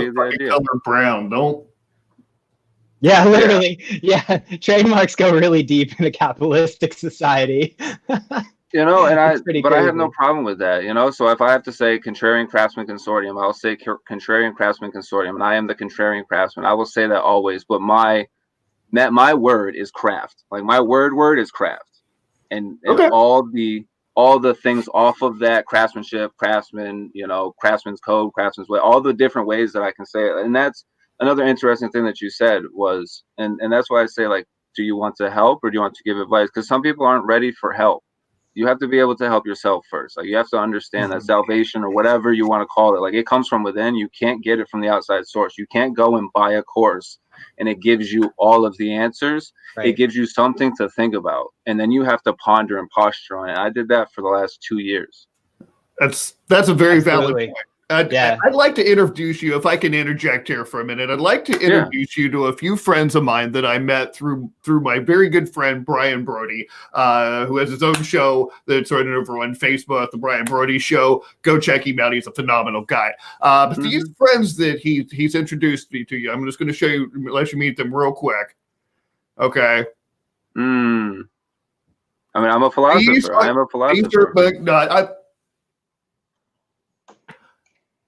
color brown. Don't. Yeah, literally. Yeah, trademarks go really deep in a capitalistic society. You know, and I have no problem with that, you know. So if I have to say Contrarian Craftsman Consortium, I'll say Contrarian Craftsman Consortium, and I am the Contrarian Craftsman. I will say that always, but my word is craft. Like my word is craft, and all the things off of that craftsmanship, craftsman, you know, craftsman's code, craftsman's way, all the different ways that I can say it, and that's another interesting thing that you said was, and that's why I say like, do you want to help or do you want to give advice? Because some people aren't ready for help. You have to be able to help yourself first. Like you have to understand that salvation or whatever you want to call it, like it comes from within. You can't get it from the outside source. You can't go and buy a course and it gives you all of the answers. It gives you something to think about. And then you have to ponder and posture on it. I did that for the last 2 years. That's a very valid point. I'd like to introduce you, if I can interject here for a minute. I'd like to introduce you to a few friends of mine that I met through my very good friend Brian Brody, who has his own show that's running over on Facebook, the Brian Brody Show. Go check him out; he's a phenomenal guy. But these friends that he's introduced me to you, I'm just going to let you meet them real quick. Okay. I mean, I'm a philosopher. I am a philosopher.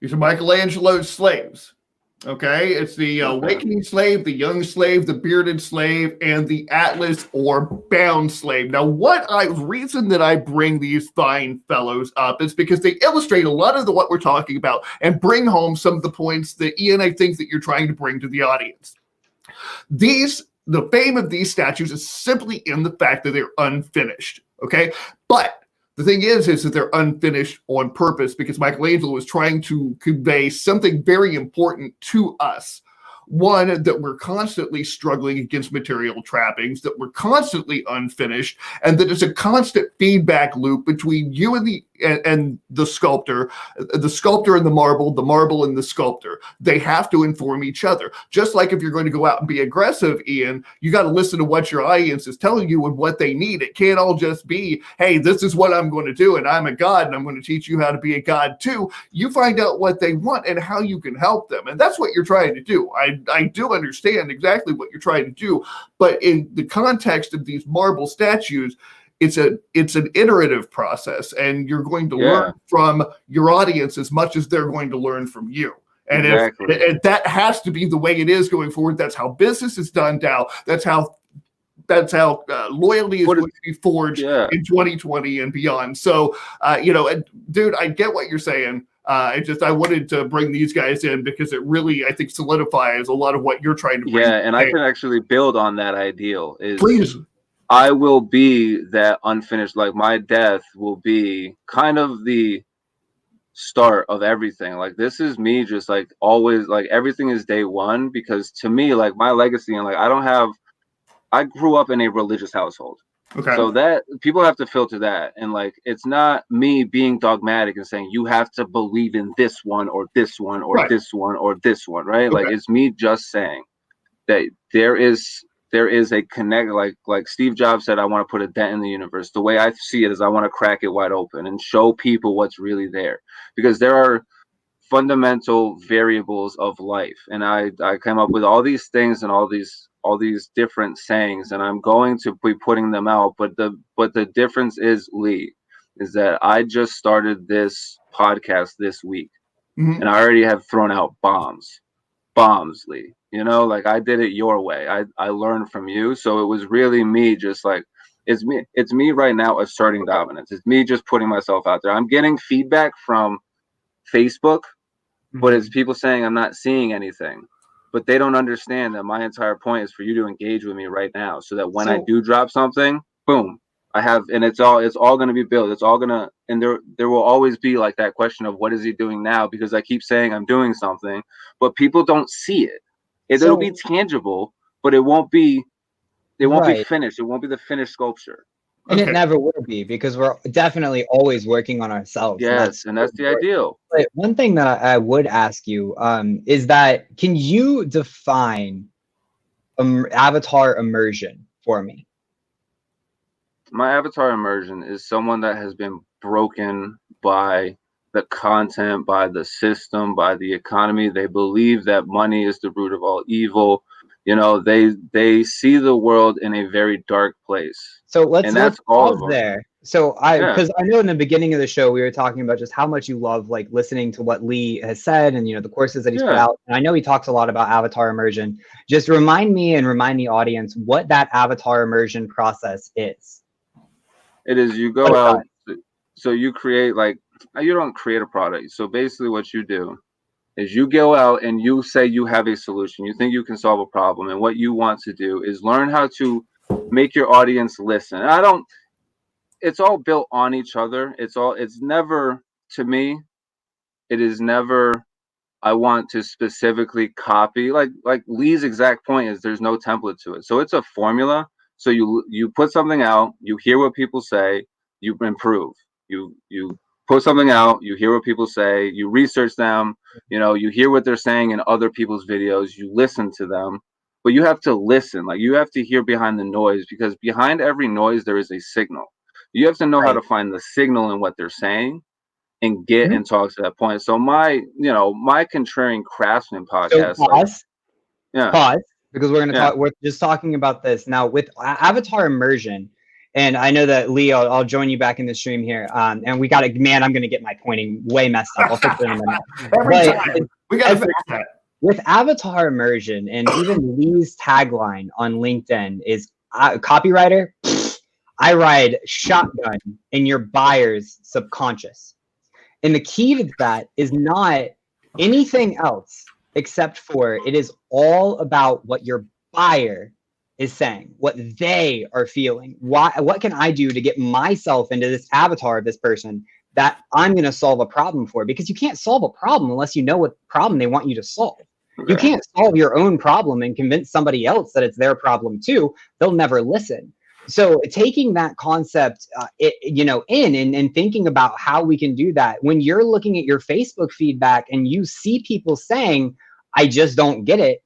These are Michelangelo's slaves. Okay, it's the awakening slave, the young slave, the bearded slave, and the Atlas or bound slave. Now, reason that I bring these fine fellows up is because they illustrate a lot of what we're talking about and bring home some of the points that Ian, I think that you're trying to bring to the audience. The fame of these statues is simply in the fact that they're unfinished. Okay, but the thing is that they're unfinished on purpose because Michelangelo was trying to convey something very important to us. One, that we're constantly struggling against material trappings, that we're constantly unfinished, and that it's a constant feedback loop between you and the sculptor and the marble and the sculptor. They have to inform each other. Just like if you're going to go out and be aggressive, Ian, you got to listen to what your audience is telling you and what they need. It can't all just be, hey, this is what I'm going to do, and I'm a god, and I'm going to teach you how to be a god too. You find out what they want and how you can help them, and that's what you're trying to do. I do understand exactly what you're trying to do, but in the context of these marble statues, it's an iterative process, and you're going to learn from your audience as much as they're going to learn from you. And and that has to be the way it is going forward. That's how business is done now. That's how that's how loyalty is going to be forged Yeah. in 2020 and beyond. So, and dude, I get what you're saying. I wanted to bring these guys in because it really, I think, solidifies a lot of what you're trying to bring. Yeah, and I can actually build on that ideal. Please. I will be that unfinished, like my death will be kind of the start of everything. Like this is me just like always, like everything is day one, because to me, like my legacy, and like I grew up in a religious household. Okay. So that people have to filter that, and like it's not me being dogmatic and saying you have to believe in this one or this one or this one or this one, right? Okay. Like it's me just saying that there is a connect, like Steve Jobs said, I want to put a dent in the universe. The way I see it is I want to crack it wide open and show people what's really there, because there are fundamental variables of life, and I came up with all these things and all these different sayings, and I'm going to be putting them out, but the difference is, Lee, is that I just started this podcast this week, and I already have thrown out bombs, Lee. You know, like I did it your way. I learned from you, so it was really me, just like it's me right now asserting dominance. It's me just putting myself out there. I'm getting feedback from Facebook, but it's people saying I'm not seeing anything. But they don't understand that my entire point is for you to engage with me right now, so that when I do drop something, boom, I have, and it's all going to be built. It's all gonna, and there will always be like that question of what is he doing now? Because I keep saying I'm doing something, but people don't see it. It'll be tangible, but it won't be finished. It won't be the finished sculpture. And it never will be, because we're definitely always working on ourselves. Yes, and that's the ideal. But one thing that I would ask you is that, can you define avatar immersion for me? My avatar immersion is someone that has been broken by the content, by the system, by the economy. They believe that money is the root of all evil. You know, they see the world in a very dark place. So let's pause there. So because I know in the beginning of the show we were talking about just how much you love like listening to what Lee has said, and the courses that he's put out. And I know he talks a lot about avatar immersion. Just remind me and remind the audience what that avatar immersion process is. It is, you go out, so you create, like, you don't create a product. So basically what you do is you go out and you say you have a solution. You think you can solve a problem. And what you want to do is learn how to make your audience listen. It's all built on each other. It's never, to me, it is never, I want to specifically copy. Like Lee's exact point is there's no template to it. So it's a formula. So you put something out, you hear what people say, you improve. You put something out, you hear what people say, you research them, you hear what they're saying in other people's videos, you listen to them, but you have to listen. Like you have to hear behind the noise, because behind every noise there is a signal. You have to know how to find the signal in what they're saying and get and talk to that point. So my Contrarian Craftsman podcast. So pause, because we're just talking about this now with avatar immersion. And I know that Lee, I'll join you back in the stream here. And I'm going to get my pointing way messed up. I'll fix it in a minute. Every time. We got to fix that. With avatar immersion, and even Lee's tagline on LinkedIn is copywriter, I ride shotgun in your buyer's subconscious. And the key to that is not anything else except for it is all about what your buyer is saying, what they are feeling. What can I do to get myself into this avatar of this person that I'm going to solve a problem for? Because you can't solve a problem unless you know what problem they want you to solve. You can't solve your own problem and convince somebody else that it's their problem too. They'll never listen. So taking that concept, in and thinking about how we can do that. When you're looking at your Facebook feedback and you see people saying, I just don't get it,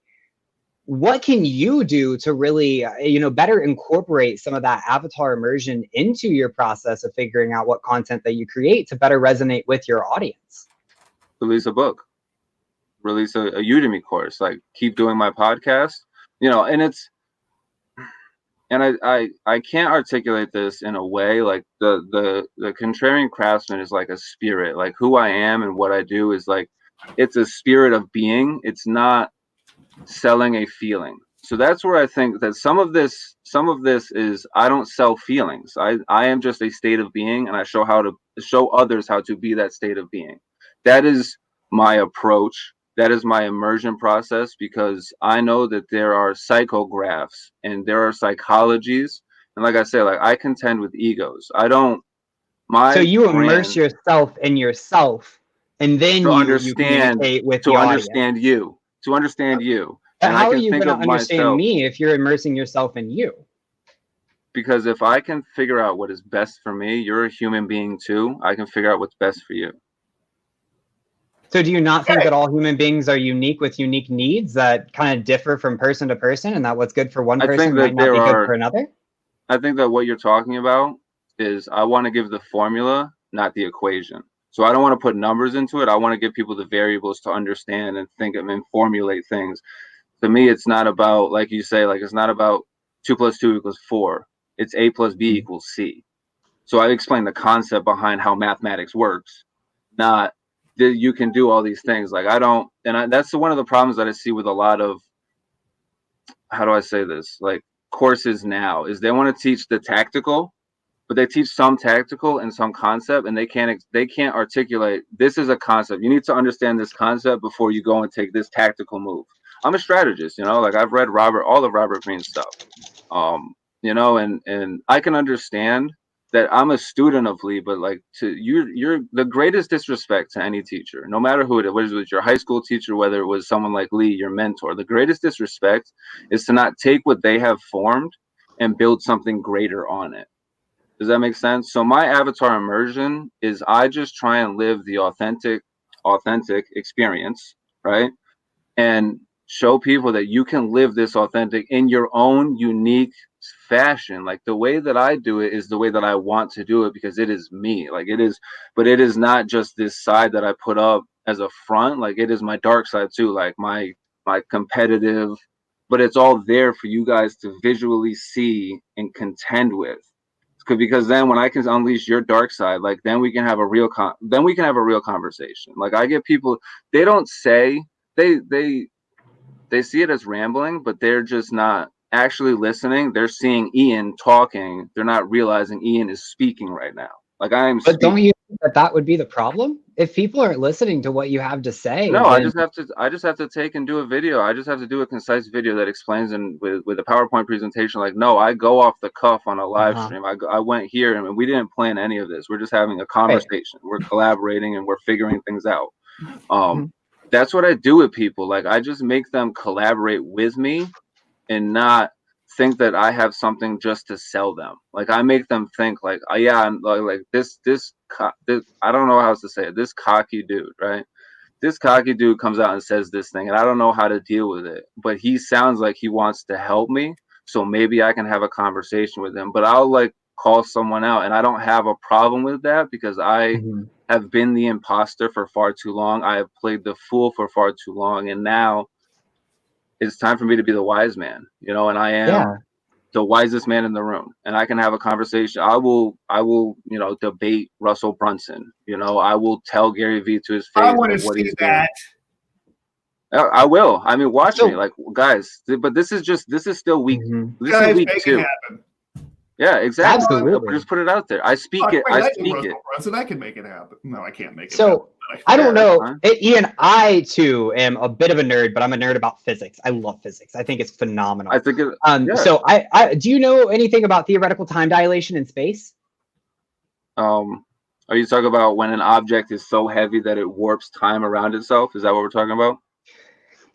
what can you do to really, better incorporate some of that avatar immersion into your process of figuring out what content that you create to better resonate with your audience? Release a book, release a Udemy course, like keep doing my podcast, and I can't articulate this in a way, like the Contrarian Craftsman is like a spirit, like who I am and what I do is like, it's a spirit of being. It's not selling a feeling. So that's where I think that some of this is, I don't sell feelings. I am just a state of being, and I show others how to be that state of being. That is my approach. That is my immersion process, because I know that there are psychographs and there are psychologies. And like I said, like, I contend with egos. I don't, So my you immerse brand, yourself in yourself, and then to you understand, communicate with to the audience. understand you, to understand you. But And I how are can you think going to of understand myself, me if you're immersing yourself in you? because if I can figure out what is best for me, you're a human being too. I can figure out what's best for you. So do you not think Okay. that all human beings are unique with unique needs that kind of differ from person to person, and that what's good for one I think person might that not be good for I another? think that what you're talking about is, I want to give the formula, not the equation. So I don't want to put numbers into it. I want to give people the variables to understand and think of and formulate things. To me, it's not about, like you say, like, it's not about 2 + 2 = 4. It's A + B = C. So I explain the concept behind how mathematics works, not that you can do all these things. Like, I don't, that's one of the problems that I see with a lot of, how do I say this? Like, courses now, is they want to teach the tactical, but they teach some tactical and some concept, and they can't articulate, this is a concept. You need to understand this concept before you go and take this tactical move. I'm a strategist, like, I've read all of Robert Greene's stuff. And I can understand that I'm a student of Lee, but like, you're the greatest disrespect to any teacher, no matter who it is, whether it was your high school teacher, whether it was someone like Lee, your mentor. The greatest disrespect is to not take what they have formed and build something greater on it. Does that make sense? So my avatar immersion is, I just try and live the authentic experience, right? And show people that you can live this authentic in your own unique fashion. Like, the way that I do it is the way that I want to do it, because it is me. Like, it is, but it is not just this side that I put up as a front. Like, it is my dark side too, like my competitive, but it's all there for you guys to visually see and contend with. Because then when I can unleash your dark side, like, then we can have a real conversation. Like, I get people, they don't say, they see it as rambling, but they're just not actually listening. They're seeing Ian talking. They're not realizing Ian is speaking right now. Like, I am But don't speaking. you think that that would be the problem? If people aren't listening to what you have to say, No, I then just have to take and do a video. I just have to do a concise video that explains, and with a PowerPoint presentation. Like, no, I go off the cuff on a live stream. I went here, and we didn't plan any of this. We're just having a conversation. We're collaborating and we're figuring things out. That's what I do with people. Like, I just make them collaborate with me and not think that I have something just to sell them. Like, I make them think like, oh, yeah, I'm like this, I don't know how else to say it. This cocky dude, right? This cocky dude comes out and says this thing, and I don't know how to deal with it, but he sounds like he wants to help me. So maybe I can have a conversation with him, but I'll like call someone out, and I don't have a problem with that, because I have been the imposter for far too long. I have played the fool for far too long. And now it's time for me to be the wise man, and I am the wisest man in the room, and I can have a conversation. I will, debate Russell Brunson. I will tell Gary Vee to his face I want to what see he's that. doing. I will. I mean, watch me, like, guys. But this is still week. This Guys, is week make 2. it happen. Yeah, exactly. Absolutely. Just put it out there. I speak it. I speak it. Brunson, I can make it happen. No, I can't make it So happen. I don't know, Ian. I too am a bit of a nerd, but I'm a nerd about physics. I love physics. I think it's phenomenal. I think it. So I do you know anything about theoretical time dilation in space? Are you talking about when an object is so heavy that it warps time around itself? Is that what we're talking about?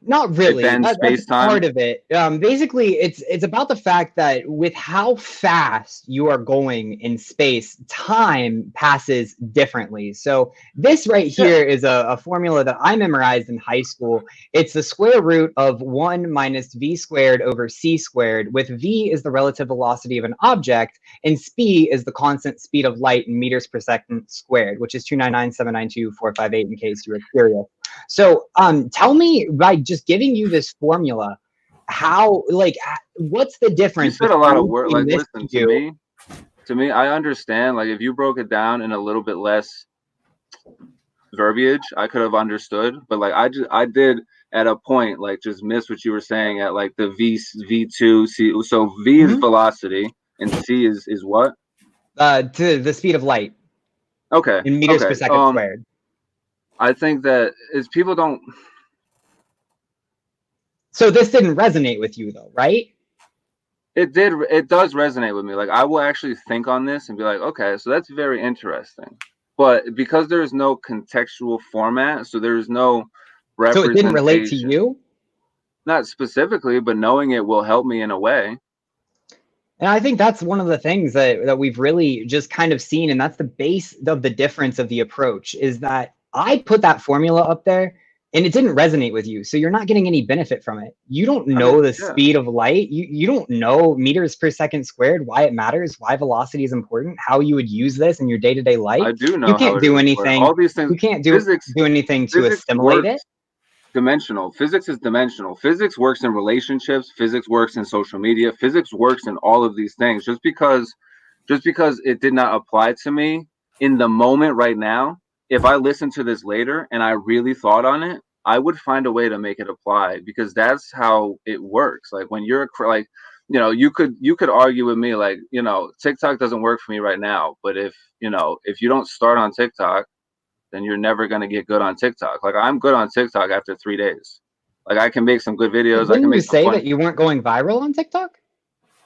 Not really. That's That's part of it. Basically, it's about the fact that with how fast you are going in space, time passes differently. So this right here is a formula that I memorized in high school. It's the square root of 1 minus v squared over c squared, with v is the relative velocity of an object, and sp is the constant speed of light in meters per second squared, which is 299,792,458 in case you were curious. So tell me, by just giving you this formula, how, like, what's the difference? You said a lot of words. Like, listen, to me, I understand. Like, if you broke it down in a little bit less verbiage, I could have understood. But like, I did at a point, like just miss what you were saying at like the V2 C. So V is velocity and C is what? To the speed of light Okay. in meters per second squared. I think that is people don't. So this didn't resonate with you though, right? It did. It does resonate with me. Like I will actually think on this and be like, okay, so that's very interesting. But because there is no contextual format, so there is no So it didn't relate to representation. you? Not specifically, but knowing it will help me in a way. And I think that's one of the things that we've really just kind of seen, and that's the base of the difference of the approach, is that I put that formula up there and it didn't resonate with you. So you're not getting any benefit from it. You don't know the speed of light. You don't know meters per second squared, why it matters, why velocity is important, how you would use this in your day-to-day life. I do know. You can't do anything. All these things. You can't do anything to assimilate it. Dimensional. Physics is dimensional. Physics works in relationships. Physics works in social media. Physics works in all of these things. Just because it did not apply to me in the moment right now, if I listen to this later and I really thought on it, I would find a way to make it apply, because that's how it works. Like when you're like, you know, you could argue with me like, you know, TikTok doesn't work for me right now, but if you don't start on TikTok, then you're never going to get good on TikTok. Like I'm good on TikTok after 3 days. Like I can make some good videos. Didn't I can make you say that you weren't going viral on TikTok?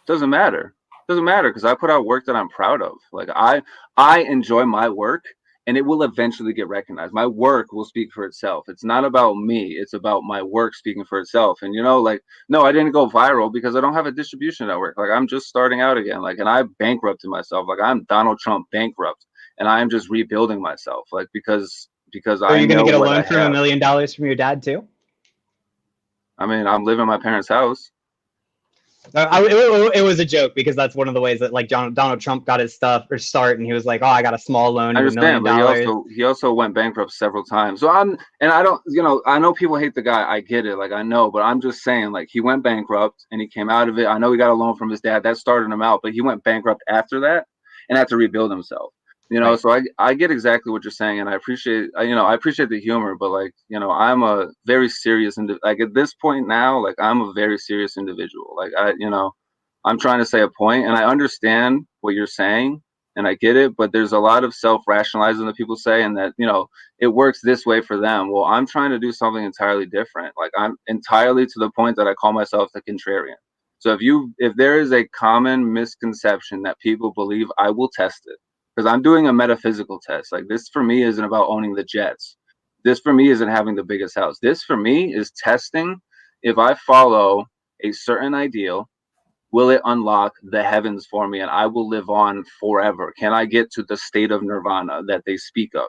Doesn't matter. Doesn't matter, because I put out work that I'm proud of. Like I enjoy my work, and it will eventually get recognized. My work will speak for itself. It's not about me. It's about my work speaking for itself. And like, no, I didn't go viral because I don't have a distribution network. Like I'm just starting out again. Like, and I bankrupted myself. Like I'm Donald Trump bankrupt. And I am just rebuilding myself, like because Are you going to get a loan from $1 million from your dad too? I mean, I'm living in my parents' house. It was a joke, because that's one of the ways that like Donald Trump got his start, and he was like, "Oh, I got a small loan of $1 million." But he also went bankrupt several times. So I don't, I know people hate the guy. I get it, like I know, but I'm just saying, like he went bankrupt and he came out of it. I know he got a loan from his dad that started him out, but he went bankrupt after that and had to rebuild himself. Right. So I get exactly what you're saying, and I appreciate the humor, but like, I'm a very serious like at this point now, like I'm a very serious individual. Like I'm trying to say a point, and I understand what you're saying and I get it, but there's a lot of self-rationalizing that people say, and that, it works this way for them. Well, I'm trying to do something entirely different. Like I'm entirely to the point that I call myself the contrarian. So if there is a common misconception that people believe, I will test it. Because I'm doing a metaphysical test. Like this for me isn't about owning the jets. This for me isn't having the biggest house. This for me is testing if I follow a certain ideal, will it unlock the heavens for me and I will live on forever? Can I get to the state of nirvana that they speak of?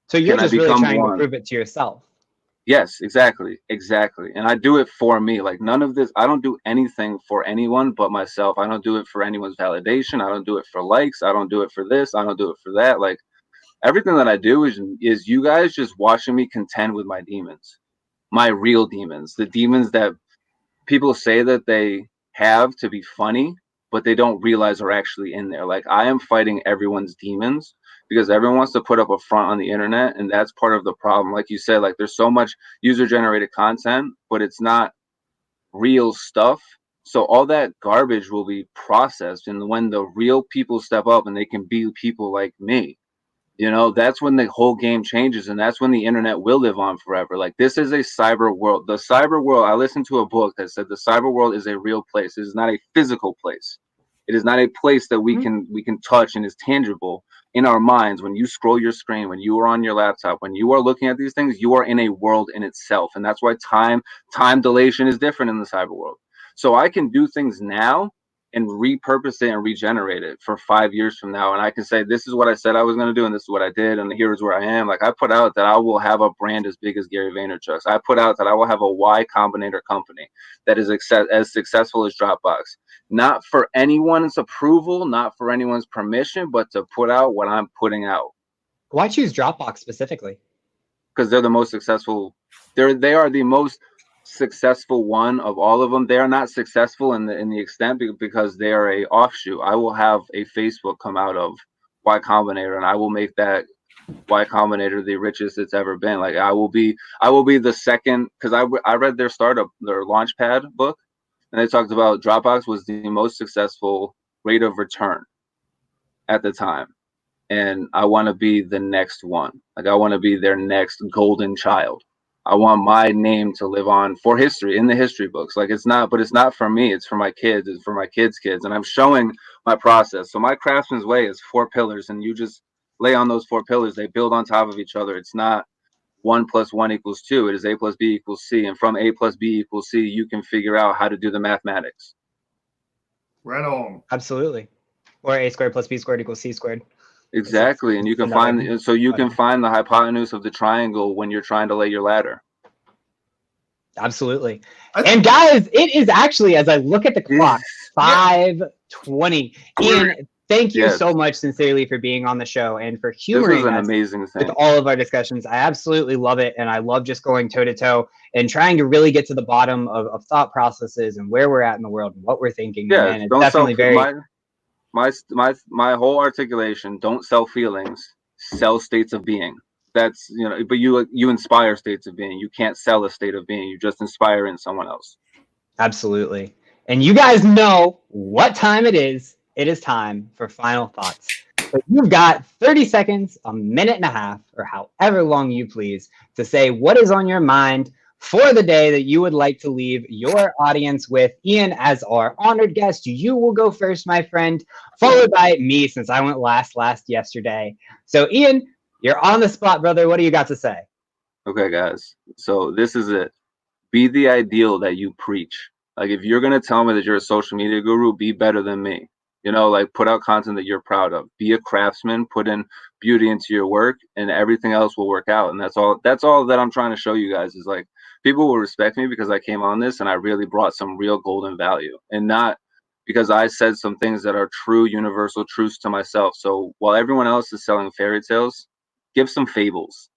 So you're just really trying to prove it to yourself. Yes, exactly. And I do it for me. Like none of this, I don't do anything for anyone but myself. I don't do it for anyone's validation. I don't do it for likes. I don't do it for this. I don't do it for that. Like everything that I do is you guys just watching me contend with my demons, my real demons, the demons that people say that they have to be funny, but they don't realize are actually in there. Like I am fighting everyone's demons, because everyone wants to put up a front on the internet, and that's part of the problem. Like you said, like there's so much user-generated content, but it's not real stuff. So all that garbage will be processed, and when the real people step up and they can be people like me, that's when the whole game changes, and that's when the internet will live on forever. Like this is a cyber world. The cyber world, I listened to a book that said the cyber world is a real place. It is not a physical place. It is not a place that we can touch and is tangible in our minds. When you scroll your screen, when you are on your laptop, when you are looking at these things, you are in a world in itself. And that's why time dilation is different in the cyber world. So I can do things now and repurpose it and regenerate it for 5 years from now. And I can say, this is what I said I was going to do, and this is what I did, and here is where I am. Like I put out that I will have a brand as big as Gary Vaynerchuk's. I put out that I will have a Y Combinator company that is as successful as Dropbox. Not for anyone's approval, not for anyone's permission, but to put out what I'm putting out. Why choose Dropbox specifically? Because they're the most successful. They are the most successful one of all of them. They are not successful in the extent because they are a offshoot. I will have a Facebook come out of Y Combinator, and I will make that Y Combinator the richest it's ever been. Like I will be the second, because I read their launchpad book, and they talked about Dropbox was the most successful rate of return at the time. And I want to be the next one. Like I want to be their next golden child. I want my name to live on for history in the history books. Like it's not for me. It's for my kids. It's for my kids' kids. And I'm showing my process. So my craftsman's way is 4 pillars, and you just lay on those 4 pillars. They build on top of each other. It's not 1 + 1 = 2. It is A + B = C. And from A + B = C, you can figure out how to do the mathematics. Right on. Absolutely. Or A² + B² = C². Exactly, and you can find the hypotenuse of the triangle when you're trying to lay your ladder. Absolutely. And guys, it is actually, as I look at the clock, 5:20. Ian, thank you so much sincerely for being on the show and for humoring us amazing thing with all of our discussions. I absolutely love it, and I love just going toe to toe and trying to really get to the bottom of thought processes and where we're at in the world and what we're thinking. Yeah, and it's definitely very. My whole articulation: don't sell feelings, sell states of being. That's, but you inspire states of being. You can't sell a state of being. You just inspire in someone else. Absolutely. And you guys know what time it is. It is time for final thoughts. So you've got 30 seconds, a minute and a half, or however long you please, to say what is on your mind for the day that you would like to leave your audience with. Ian, as our honored guest, you will go first, my friend, followed by me, since I went last yesterday. So Ian, you're on the spot, brother. What do you got to say? Okay, guys. So this is it. Be the ideal that you preach. Like if you're going to tell me that you're a social media guru, be better than me. Like put out content that you're proud of. Be a craftsman, put in beauty into your work, and everything else will work out. And that's all that I'm trying to show you guys, is like people will respect me because I came on this and I really brought some real golden value, and not because I said some things that are true universal truths to myself. So while everyone else is selling fairy tales, give some fables.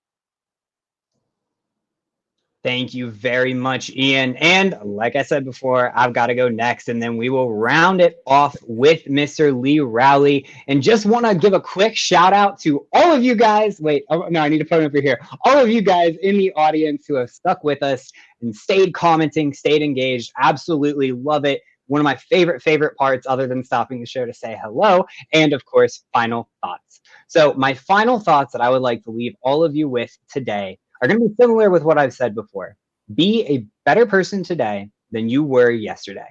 Thank you very much, Ian. And like I said before, I've got to go next, and then we will round it off with Mr. Lee Rowley. And just want to give a quick shout out to all of you guys. Wait, oh, no, I need to put it over here. All of you guys in the audience who have stuck with us and stayed commenting, stayed engaged. Absolutely love it. One of my favorite parts, other than stopping the show to say hello, and of course, final thoughts. So my final thoughts that I would like to leave all of you with today are going to be similar with what I've said before. Be a better person today than you were yesterday.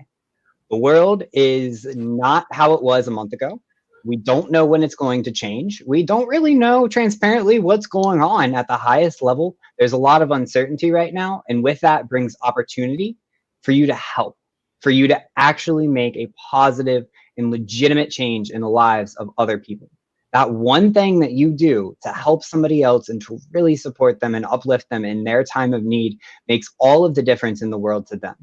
The world is not how it was a month ago. We don't know when it's going to change. We don't really know transparently what's going on at the highest level. There's a lot of uncertainty right now. And with that brings opportunity for you to help, for you to actually make a positive and legitimate change in the lives of other people. That one thing that you do to help somebody else and to really support them and uplift them in their time of need makes all of the difference in the world to them.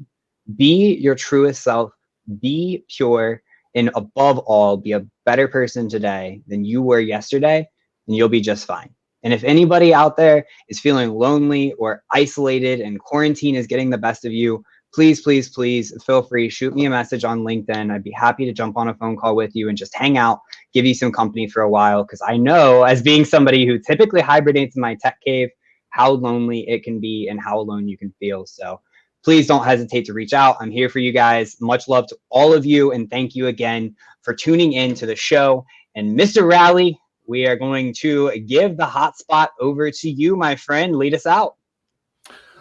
Be your truest self, be pure, and above all, be a better person today than you were yesterday, and you'll be just fine. And if anybody out there is feeling lonely or isolated and quarantine is getting the best of you, please feel free, shoot me a message on LinkedIn. I'd be happy to jump on a phone call with you and just hang out, give you some company for a while, because I know, as being somebody who typically hibernates in my tech cave, how lonely it can be and how alone you can feel. So please don't hesitate to reach out. I'm here for you guys. Much love to all of you, and thank you again for tuning in to the show. And Mr. Rowley, we are going to give the hotspot over to you, my friend. Lead us out.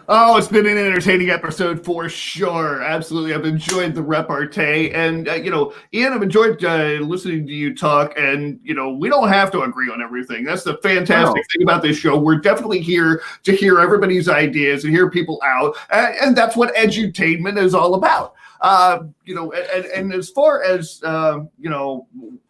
Oh, it's been an entertaining episode for sure. Absolutely. I've enjoyed the repartee. And, Ian, I've enjoyed listening to you talk. And, we don't have to agree on everything. That's the fantastic thing about this show. We're definitely here to hear everybody's ideas and hear people out. And that's what edutainment is all about. And as far as,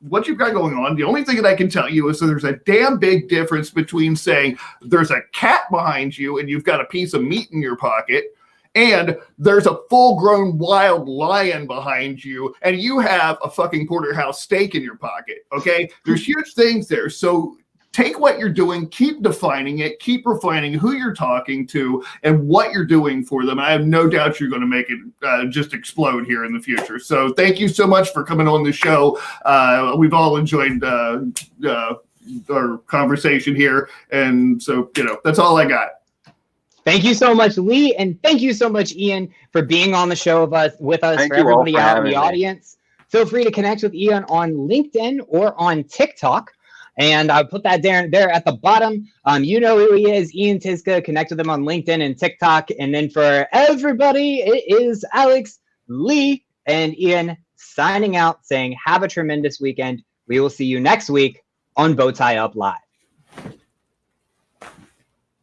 what you've got going on, the only thing that I can tell you is that there's a damn big difference between saying there's a cat behind you and you've got a piece of meat in your pocket, and there's a full-grown wild lion behind you and you have a fucking porterhouse steak in your pocket. Okay. There's huge things there. So take what you're doing, keep defining it, keep refining who you're talking to and what you're doing for them. I have no doubt you're going to make it just explode here in the future. So thank you so much for coming on the show. We've all enjoyed our conversation here. And so, that's all I got. Thank you so much, Lee, and thank you so much, Ian, for being on the show with us. Thank for you all everybody for out in the having me. audience, feel free to connect with Ian on LinkedIn or on TikTok. And I'll put that there at the bottom. You know who he is, Ian Tyszka. Connect with him on LinkedIn and TikTok. And then for everybody, it is Alex, Lee, and Ian signing out, saying have a tremendous weekend. We will see you next week on BowtieUp Live.